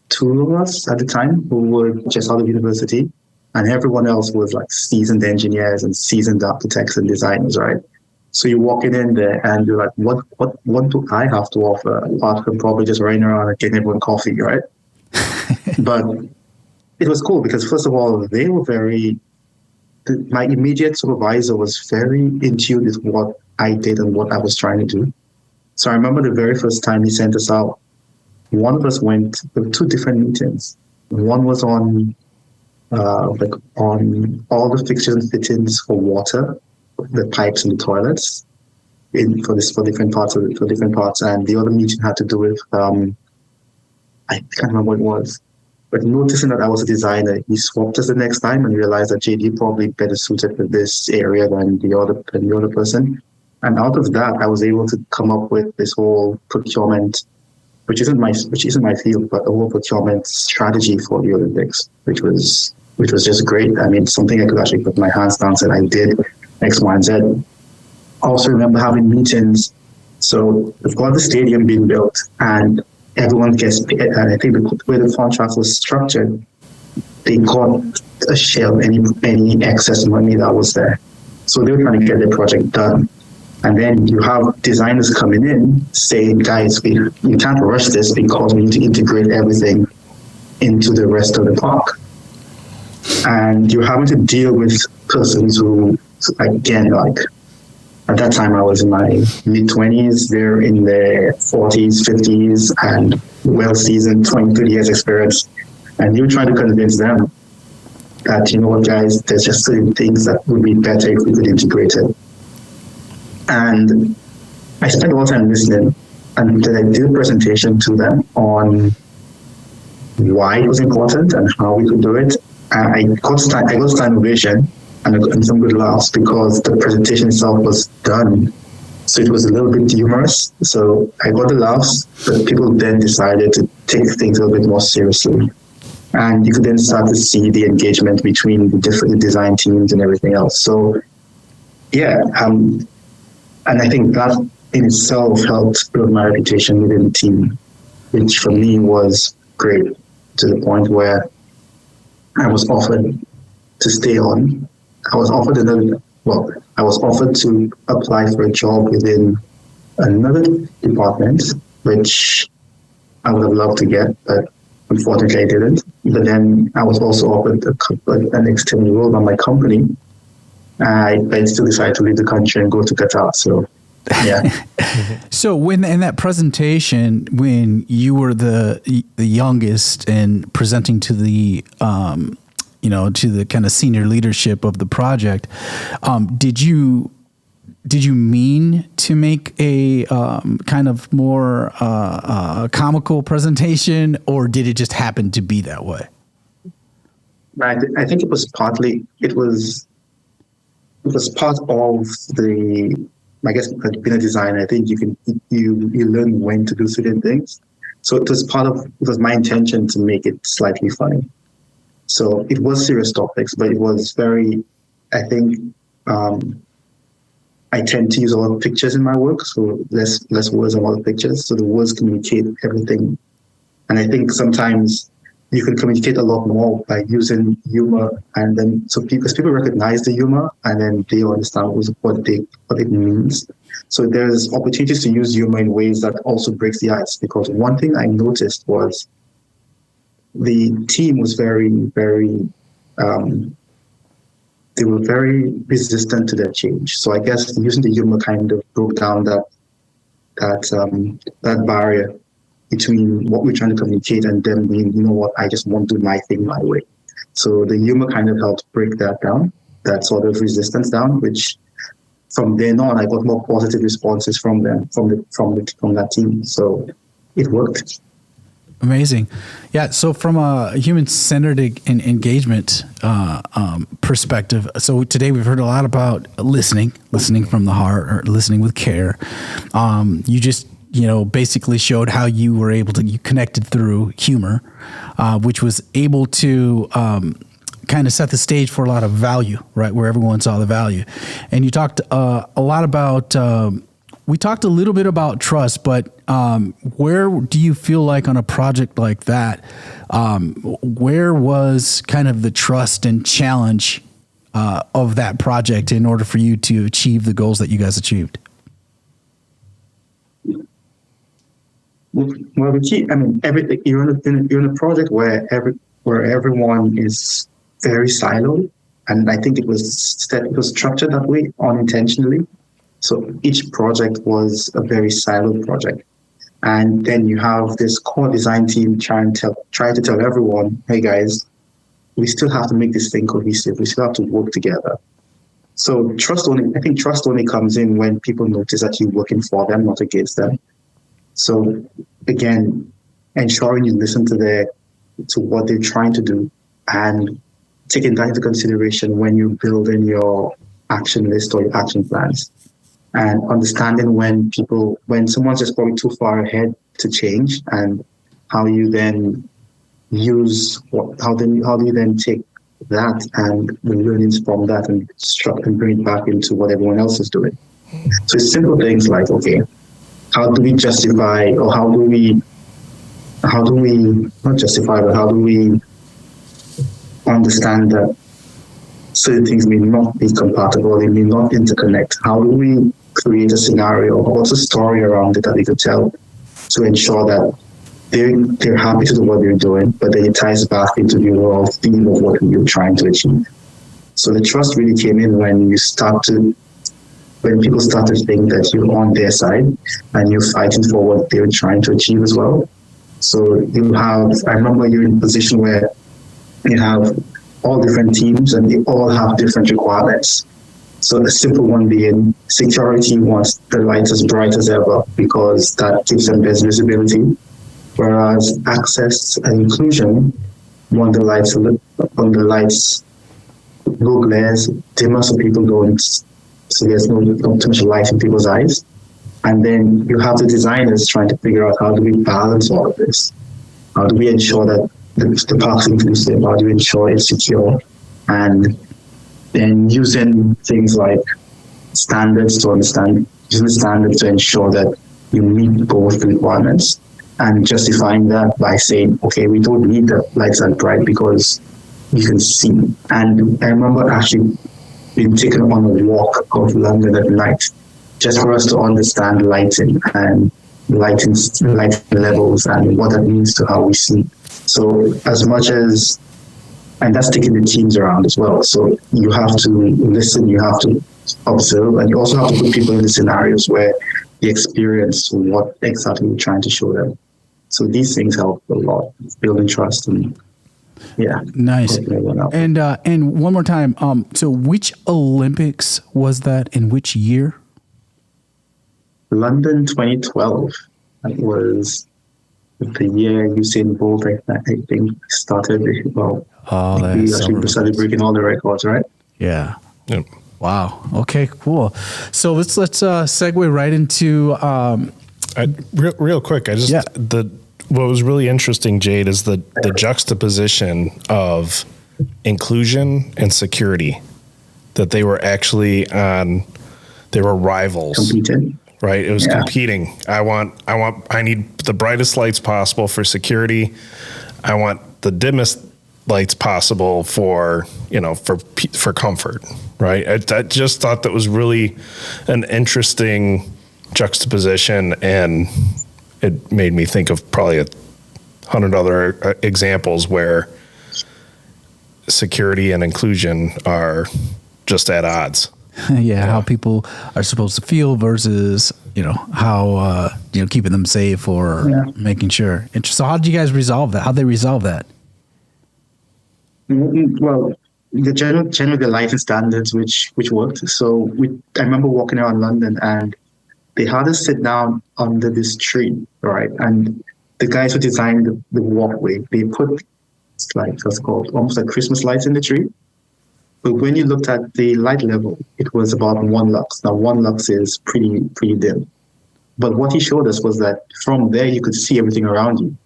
A: 2 of us at the time who were just out of university, and everyone else was like seasoned engineers and seasoned architects and designers, right? So you're walking in there and you're like, what do I have to offer apart from probably just running around and getting everyone coffee, right? But it was cool because first of all, they were my immediate supervisor was very in tune with what I did and what I was trying to do. So I remember the very first time he sent us out, one of us went, there were 2 different meetings. One was on on all the fixtures and fittings for water, the pipes and the toilets for different parts, and the other meeting had to do with I can't remember what it was. But noticing that I was a designer, he swapped us the next time and realized that Jade, you probably better suited for this area than the other person. And out of that, I was able to come up with this whole procurement, which isn't my field, but a whole procurement strategy for the Olympics, which was just great. I mean, something I could actually put my hands down and said I did X, Y, and Z. I also remember having meetings. So we've got the stadium being built and everyone gets paid. And I think the way the contract was structured, they got a share of any excess money that was there. So they were trying to get the project done. And then you have designers coming in saying, guys, you can't rush this because we need to integrate everything into the rest of the park. And you're having to deal with persons who, again, like at that time I was in my mid-20s, they're in their 40s, 50s, and well-seasoned 20, 30 years experience. And you're trying to convince them that, you know what, guys, there's just certain things that would be better if we could integrate it. And I spent a lot of time listening, and then I did a presentation to them on why it was important and how we could do it. And I got standing ovation and some good laughs because the presentation itself was done. So it was a little bit humorous. So I got the laughs, but people then decided to take things a little bit more seriously. And you could then start to see the engagement between the different design teams and everything else. So yeah, and I think that in itself helped build my reputation within the team, which for me was great, to the point where I was offered to stay on. I was offered to apply for a job within another department, which I would have loved to get, but unfortunately I didn't. But then I was also offered an external role on my company. I still decided to leave the country and go to Qatar. So, yeah.
C: So when in that presentation, when you were the youngest and presenting to the to the kind of senior leadership of the project, did you mean to make a kind of more comical presentation, or did it just happen to be that way?
A: I think it was partly. It was part of the. I guess being a designer, I think you learn when to do certain things. So it was my intention to make it slightly funny. So it was serious topics, but it was very, I think, I tend to use a lot of pictures in my work, so less words and a lot of pictures. So the words communicate everything. And I think sometimes you can communicate a lot more by using humor, and then because people recognize the humor and then they understand what it means. So there's opportunities to use humor in ways that also breaks the ice. Because one thing I noticed was the team was very, very, they were very resistant to that change. So I guess using the humor kind of broke down that barrier between what we're trying to communicate and them being, you know what, I just want to do my thing my way. So the humor kind of helped break that down, that sort of resistance down, which from then on, I got more positive responses from them, from that team. So it worked.
C: Amazing. Yeah. So from a human-centered engagement perspective, so today we've heard a lot about listening from the heart, or listening with care. You just, basically showed how you were able to, you connected through humor, which was able to kind of set the stage for a lot of value, right? Where everyone saw the value. And you talked a lot about, we talked a little bit about trust, but where do you feel like on a project like that, where was kind of the trust and challenge of that project in order for you to achieve the goals that you guys achieved?
A: Well, everything. You're in a project where everyone is very siloed, and I think it was structured that way unintentionally. So each project was a very siloed project, and then you have this core design team trying to tell everyone, "Hey guys, we still have to make this thing cohesive. We still have to work together." So trust only comes in when people notice that you're working for them, not against them. So again, ensuring you listen to what they're trying to do and taking that into consideration when you're building your action list or your action plans, and understanding when someone's just probably too far ahead to change, and how do you then take that and the learnings from that and bring it back into what everyone else is doing. So it's simple things like, okay, how do we justify, or how do we not justify, but how do we understand that certain things may not be compatible, they may not interconnect? How do we create a scenario, or what's a story around it that we could tell to ensure that they're happy to do what they're doing, but then it ties back into the overall theme of what you're trying to achieve? So the trust really came in when people start to think that you're on their side and you're fighting for what they're trying to achieve as well. So I remember you're in a position where you have all different teams and they all have different requirements. So the simple one being security wants the lights as bright as ever because that gives them best visibility. Whereas access and inclusion want the lights low glares, dimmer so people don't, so there's not too much light in people's eyes. And then you have the designers trying to figure out, how do we balance all of this? How do we ensure that the park's inclusive? How do we ensure it's secure? And then using things like standards to ensure that you meet both requirements, and justifying that by saying, okay, we don't need the lights that bright because you can see. And I remember actually being taken on a walk of London at night, just for us to understand lighting and lighting levels and what that means to how we see. So as much as, and that's taking the teams around as well. So you have to listen, you have to observe, and you also have to put people in the scenarios where they experience what exactly we're trying to show them. So these things help a lot, building trust and yeah.
C: Nice. And one more time. So which Olympics was that in which year?
A: London 2012. It was the year Usain Bolt, I think, started. Well, we actually started breaking all the records, right?
C: Yeah.
E: Yep.
C: Wow. Okay, cool. So let's segue right into
E: real quick. What was really interesting, Jade, is the juxtaposition of inclusion and security, that they were actually they were rivals.
A: Competing.
E: Right. It was competing. I need the brightest lights possible for security. I want the dimmest lights possible for comfort. Right. I just thought that was really an interesting juxtaposition, and it made me think of probably 100 other examples where security and inclusion are just at odds.
C: Yeah, how people are supposed to feel versus, how, keeping them safe or making sure. So how did you guys resolve that? How'd they resolve that?
A: Well, generally the lighting standards, which worked. So I remember walking around London and they had us sit down under this tree, right? And the guys who designed the walkway, they put what's called almost like Christmas lights in the tree. But when you looked at the light level, it was about 1 lux. Now 1 lux is pretty dim. But what he showed us was that from there you could see everything around you,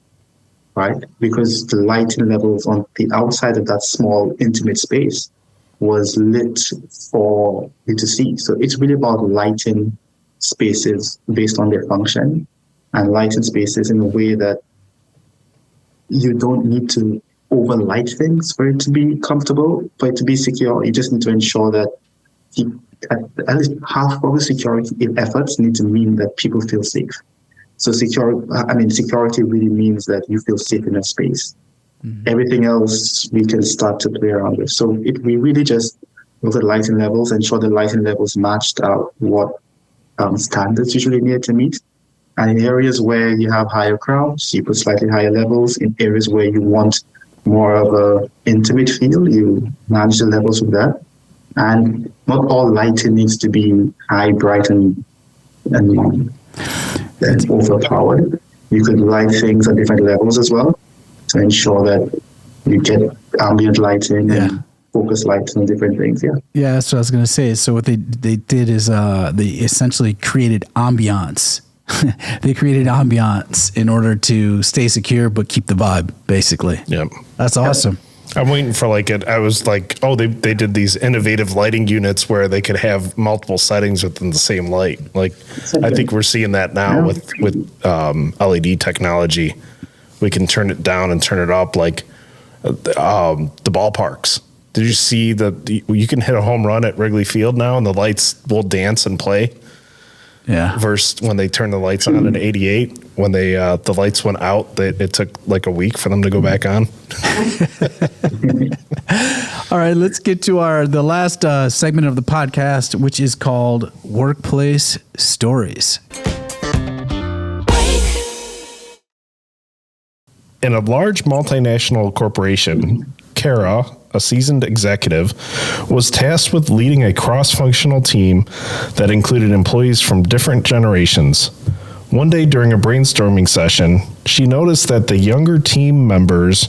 A: right? Because the lighting levels on the outside of that small, intimate space was lit for you to see. So it's really about lighting spaces based on their function and lighting spaces in a way that you don't need to overlight things for it to be comfortable, for it to be secure. You just need to ensure that at least half of the security efforts need to mean that people feel safe. So security really means that you feel safe in a space. Mm-hmm. Everything else we can start to play around with. So we really just look at lighting levels, ensure the lighting levels matched out what standards usually need to meet. And in areas where you have higher crowds, you put slightly higher levels. In areas where you want more of a intimate feel, you manage the levels with that. And not all lighting needs to be high, bright, and overpowered. You could light things at different levels as well to ensure that you get ambient lighting and focus lighting and different things.
C: Yeah, that's what I was going to say. So what they did is they essentially created ambiance. They created ambiance in order to stay secure but keep the vibe, basically.
E: Yep. That's
C: awesome.
E: I'm waiting for I was like, oh, they did these innovative lighting units where they could have multiple settings within the same light. Like, I think we're seeing that now with LED technology. We can turn it down and turn it up, like the ballparks. Did you see you can hit a home run at Wrigley Field now and the lights will dance and play?
C: Yeah.
E: Versus when they turned the lights on in '88, when the lights went out, it took like a week for them to go back on.
C: All right, let's get to the last segment of the podcast, which is called Workplace Stories.
E: In a large multinational corporation, Kara, a seasoned executive, was tasked with leading a cross-functional team that included employees from different generations. One day during a brainstorming session, she noticed that the younger team members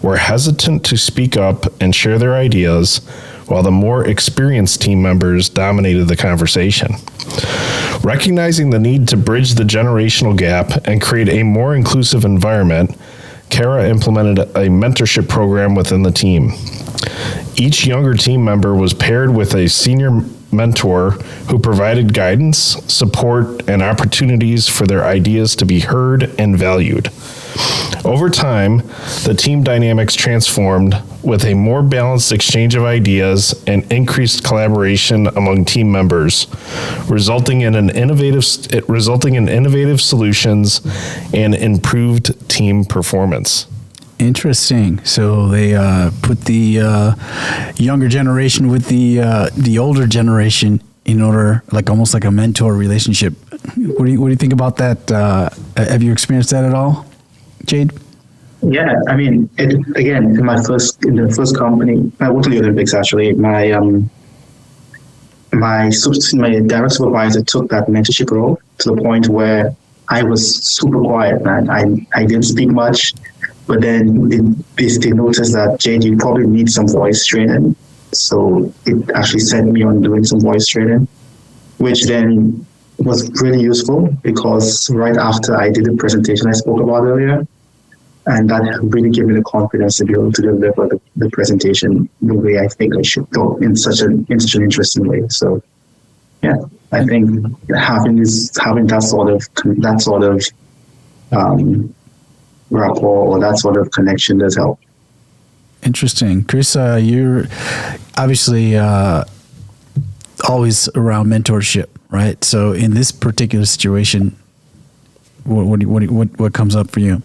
E: were hesitant to speak up and share their ideas, while the more experienced team members dominated the conversation. Recognizing the need to bridge the generational gap and create a more inclusive environment, Kara implemented a mentorship program within the team. Each younger team member was paired with a senior mentor who provided guidance, support, and opportunities for their ideas to be heard and valued. Over time, the team dynamics transformed with a more balanced exchange of ideas and increased collaboration among team members, resulting in innovative solutions and improved team performance.
C: Interesting. So they put the younger generation with the older generation in order, almost like a mentor relationship. What do you think about that? Have you experienced that at all, Jade?
A: Yeah, I mean, in the first company, I worked in the Olympics actually. My direct supervisor took that mentorship role to the point where I was super quiet, man. I didn't speak much, but then they noticed that, Jade, you probably need some voice training. So it actually sent me on doing some voice training, which then was really useful because right after I did the presentation I spoke about earlier, and that really gave me the confidence to be able to deliver the presentation the way I think I should go in such an interesting way. So, yeah, I think having that sort of rapport or that sort of connection does help.
C: Interesting, Chris. You're obviously always around mentorship, right? So, in this particular situation, what comes up for you?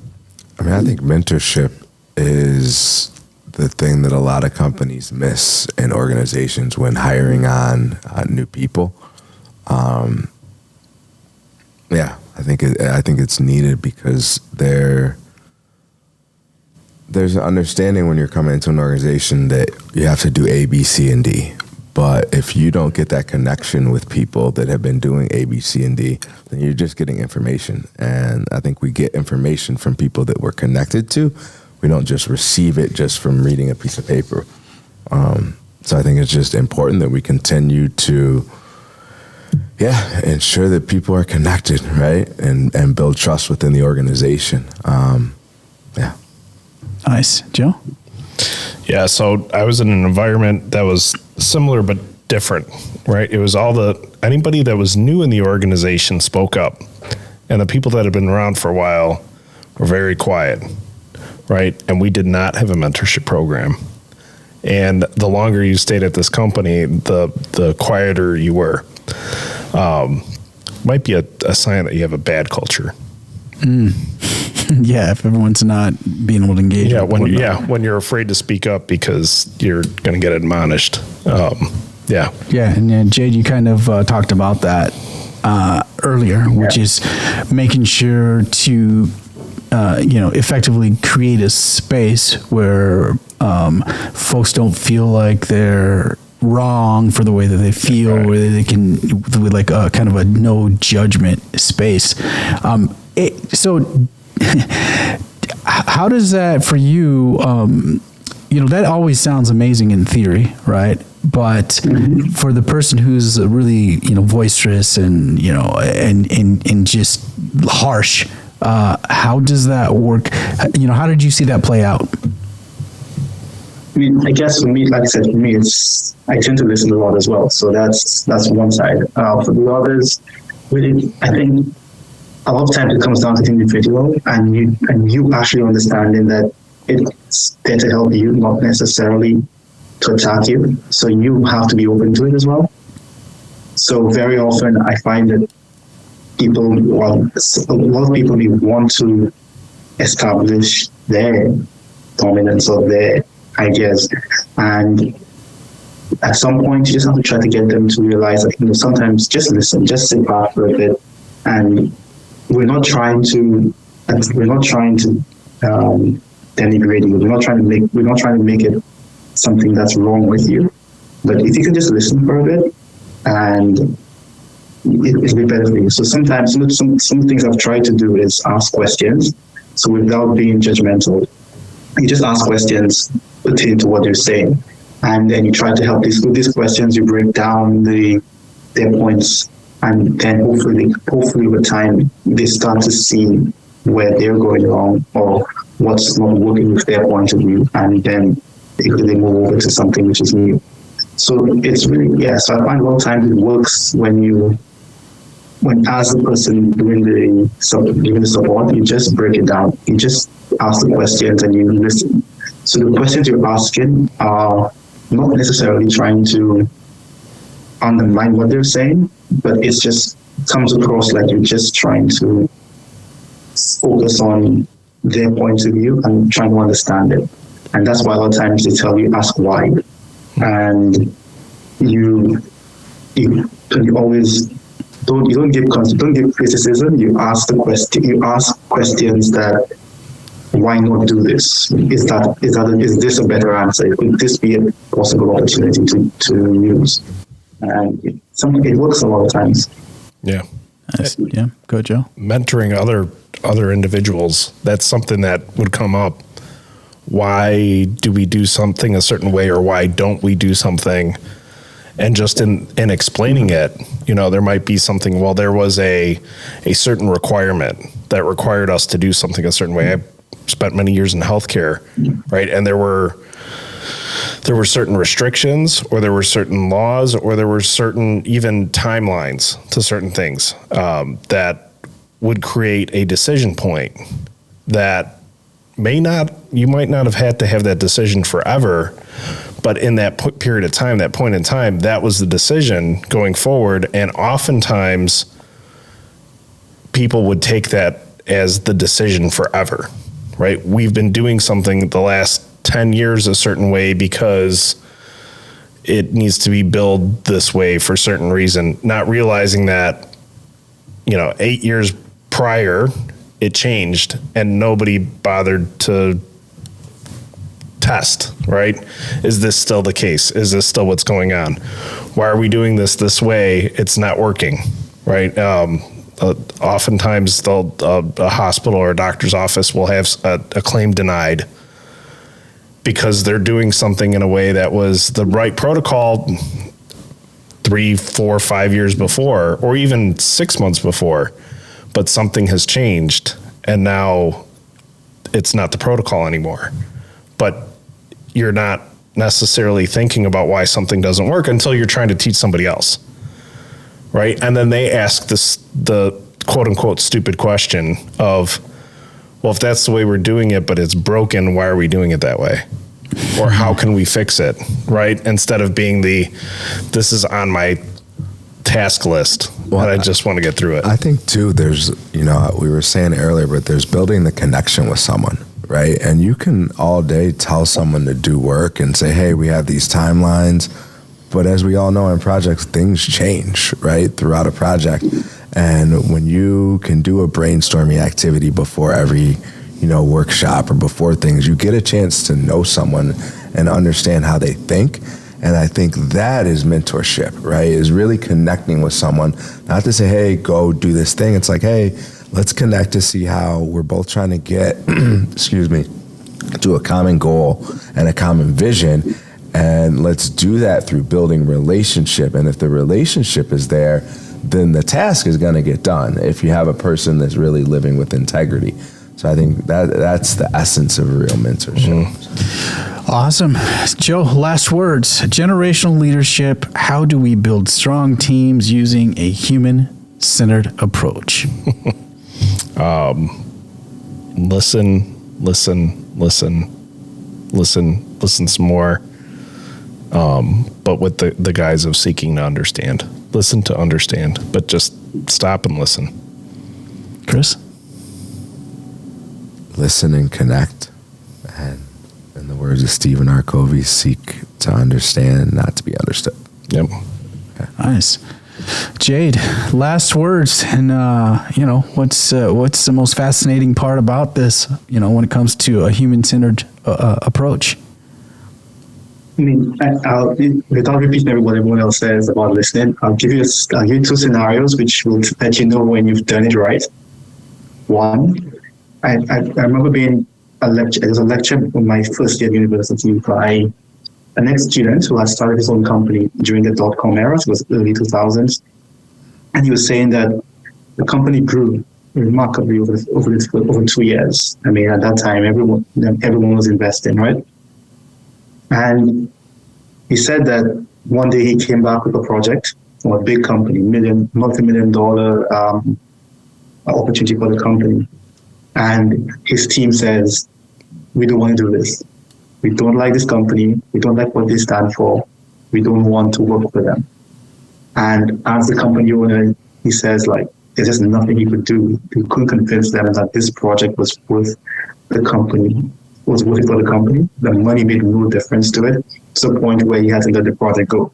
D: I mean, I think mentorship is the thing that a lot of companies miss in organizations when hiring on new people. I think it's needed because there's an understanding when you're coming into an organization that you have to do A, B, C, and D. But if you don't get that connection with people that have been doing A, B, C, and D, then you're just getting information. And I think we get information from people that we're connected to. We don't just receive it just from reading a piece of paper. So I think it's just important that we continue to, ensure that people are connected, right? And build trust within the organization.
C: Nice. Joe?
E: Yeah, so I was in an environment that was similar but different, right? It was anybody that was new in the organization spoke up, and the people that had been around for a while were very quiet, right? And we did not have a mentorship program. And the longer you stayed at this company, the quieter you were. Might be a sign that you have a bad culture.
C: Yeah, if everyone's not being able to engage.
E: When you're afraid to speak up because you're going to get admonished. Yeah,
C: and Jade, you kind of talked about that earlier, which is making sure to effectively create a space where folks don't feel like they're wrong for the way that they feel, where they can, with like a kind of a no judgment space. So how does that for you, that always sounds amazing in theory, right? But for the person who's really, boisterous and, and just harsh, how does that work? How did you see that play out?
A: I mean, I guess for me, like I said, for me, I tend to listen a lot as well. So that's one side. For the others, really, I think a lot of times it comes down to the individual and you actually understanding that it's there to help you, not necessarily to attack you. So you have to be open to it as well. So very often I find that a lot of people may want to establish their dominance of their ideas, and at some point you just have to try to get them to realize that sometimes just listen, just sit back for a bit, and we're not trying to denigrate you. We're not trying to make it something that's wrong with you. But if you can just listen for a bit, and it'll be better for you. So sometimes some things I've tried to do is ask questions. So without being judgmental, you just ask questions pertaining to what they're saying, and then you try to help with these questions. You break down their points, and then hopefully with time they start to see where they're going wrong or what's not working with their point of view, and then they move over to something which is new. So it's really, so I find a lot of times it works when as the person doing the support, you just break it down. You just ask the questions and you listen. So the questions you're asking are not necessarily trying to undermine what they're saying, but it's just comes across like you're just trying to focus on their point of view and trying to understand it. And that's why a lot of times they tell you ask why, and you always don't give criticism. You ask the question. You ask questions that why not do this? Is this a better answer? Could this be a possible opportunity to use? And it works a lot of times.
E: Yeah.
C: Yeah. Go, Joe.
E: Mentoring other individuals, that's something that would come up. Why do we do something a certain way, or why don't we do something? And just in explaining it, there might be something, well, there was a certain requirement that required us to do something a certain way. I spent many years in healthcare, right? And there were certain restrictions, or there were certain laws, or there were certain even timelines to certain things that would create a decision point that you might not have had to have that decision forever, but in that period of time, that point in time, that was the decision going forward. And oftentimes people would take that as the decision forever, right? We've been doing something the last 10 years a certain way because it needs to be billed this way for a certain reason, not realizing that, 8 years prior, it changed and nobody bothered to test, right? Is this still the case? Is this still what's going on? Why are we doing this way? It's not working, right? Oftentimes a hospital or a doctor's office will have a claim denied because they're doing something in a way that was the right protocol 3, 4, 5 years before, or even 6 months before, but something has changed and now it's not the protocol anymore, but you're not necessarily thinking about why something doesn't work until you're trying to teach somebody else, right? And then they ask the quote unquote stupid question of, well, if that's the way we're doing it, but it's broken, why are we doing it that way? Or how can we fix it, right? Instead of being this is on my task list, and I just want to get through it.
D: I think too, there's, we were saying it earlier, but there's building the connection with someone, right? And you can all day tell someone to do work and say, hey, we have these timelines. But as we all know in projects, things change, right, throughout a project. And when you can do a brainstorming activity before every, workshop or before things, you get a chance to know someone and understand how they think. And I think that is mentorship, right? Is really connecting with someone, not to say, hey, go do this thing. It's like, hey, let's connect to see how we're both trying to get, to a common goal and a common vision. And let's do that through building relationship. And if the relationship is there, then the task is going to get done if you have a person that's really living with integrity. So I think that's the essence of real mentorship.
C: Mm-hmm. Awesome. Joe, last words. Generational leadership. How do we build strong teams using a human-centered approach?
E: Listen some more. But with the guise of seeking to understand. Listen to understand, but just stop and listen.
C: Chris? Listen
D: and connect. And in the words of Stephen R. Covey, seek to understand, not to be understood.
E: Yep.
C: Okay. Nice. Jade, last words. And, what's the most fascinating part about this, when it comes to a human-centered approach?
A: I mean, without repeating what everyone else says about listening, I'll give you two scenarios which will let you know when you've done it right. One, I remember being there was a lecture in my first year at university by an ex-student who had started his own company during the .com era. It was early 2000s. And he was saying that the company grew remarkably over 2 years. I mean, at that time, everyone was investing, right? And he said that one day he came back with a project from a big company, multi-million dollar opportunity for the company. And his team says, we don't want to do this. We don't like this company. We don't like what they stand for. We don't want to work for them. And as the company owner, he says, there's just nothing he could do. He couldn't convince them that this project was worth the company. Was working for the company. The money made no difference to it, to the point where he had to let the project go.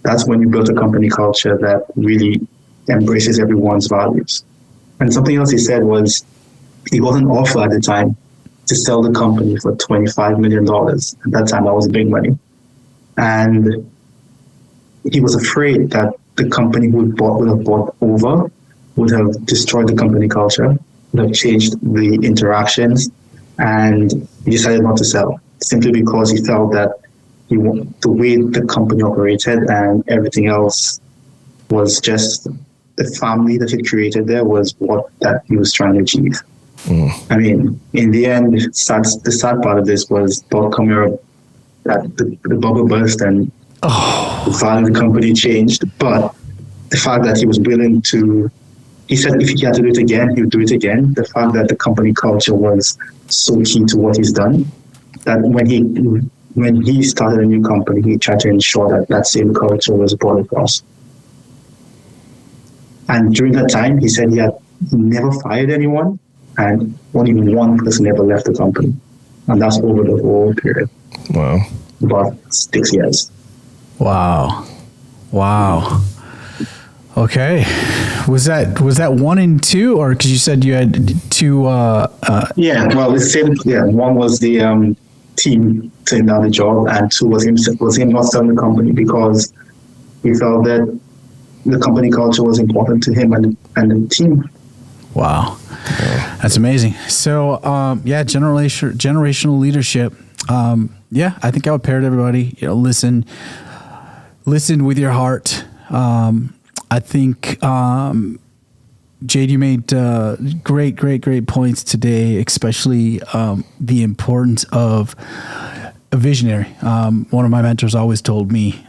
A: That's when you build a company culture that really embraces everyone's values. And something else he said was, he wasn't offered at the time to sell the company for $25 million. At that time, that was big money. And he was afraid that the company would have bought over, would have destroyed the company culture, would have changed the interactions, and he decided not to sell, simply because he felt that the way the company operated and everything else was just the family that he created there was what that he was trying to achieve. I mean, in the end, the sad part of this was .com era, that the bubble burst and the value of the company changed. But the fact that he was willing to, he said if he had to do it again, he would do it again. The fact that the company culture was so key to what he's done, that when he started a new company, he tried to ensure that same culture was brought across. And during that time, he said he never fired anyone, and only one person ever left the company. And that's over the whole period.
E: Wow.
A: About 6 years.
C: Wow. Okay. Was that 1 and 2, or because you said you had two?
A: Yeah. Well, the same. Yeah. One was the team taking down the job, and 2 was him not selling the company because he felt that the company culture was important to him and the team.
C: Wow. That's amazing. So, generational leadership. I think I would pair it to everybody. Listen with your heart. I think Jade, you made great points today, especially the importance of a visionary. One of my mentors always told me,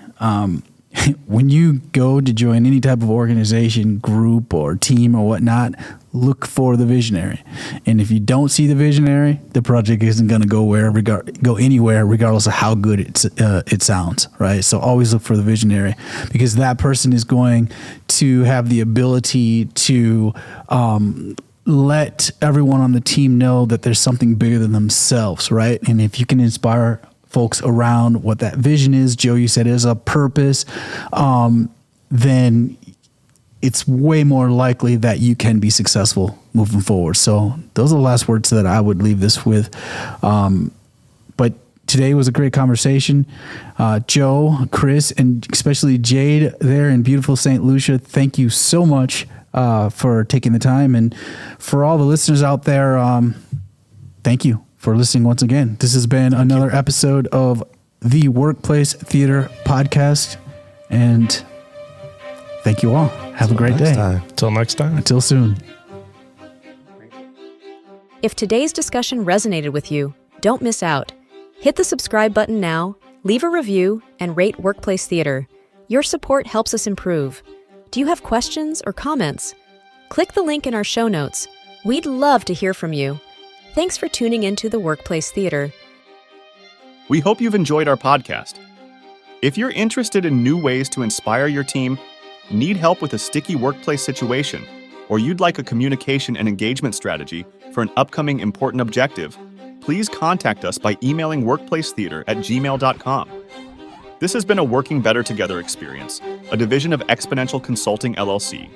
C: when you go to join any type of organization, group, or team or whatnot, look for the visionary. And if you don't see the visionary, the project isn't going to go anywhere, regardless of how good it sounds, right? So always look for the visionary, because that person is going to have the ability to let everyone on the team know that there's something bigger than themselves, right? And if you can inspire folks around what that vision is, Joe, you said is a purpose, then it's way more likely that you can be successful moving forward. So those are the last words that I would leave this with. But today was a great conversation. Joe, Chris, and especially Jade there in beautiful St. Lucia, thank you so much for taking the time. And for all the listeners out there, thank you for listening once again. This has been another episode of the Workplace Theater Podcast. And thank you all. Have a great day.
E: Until next time.
C: Until soon.
F: If today's discussion resonated with you, don't miss out. Hit the subscribe button now, leave a review, and rate Workplace Theater. Your support helps us improve. Do you have questions or comments? Click the link in our show notes. We'd love to hear from you. Thanks for tuning into the Workplace Theater.
G: We hope you've enjoyed our podcast. If you're interested in new ways to inspire your team, need help with a sticky workplace situation, or you'd like a communication and engagement strategy for an upcoming important objective, please contact us by emailing workplacetheater@gmail.com. This has been a Working Better Together experience, a division of Exponential Consulting LLC.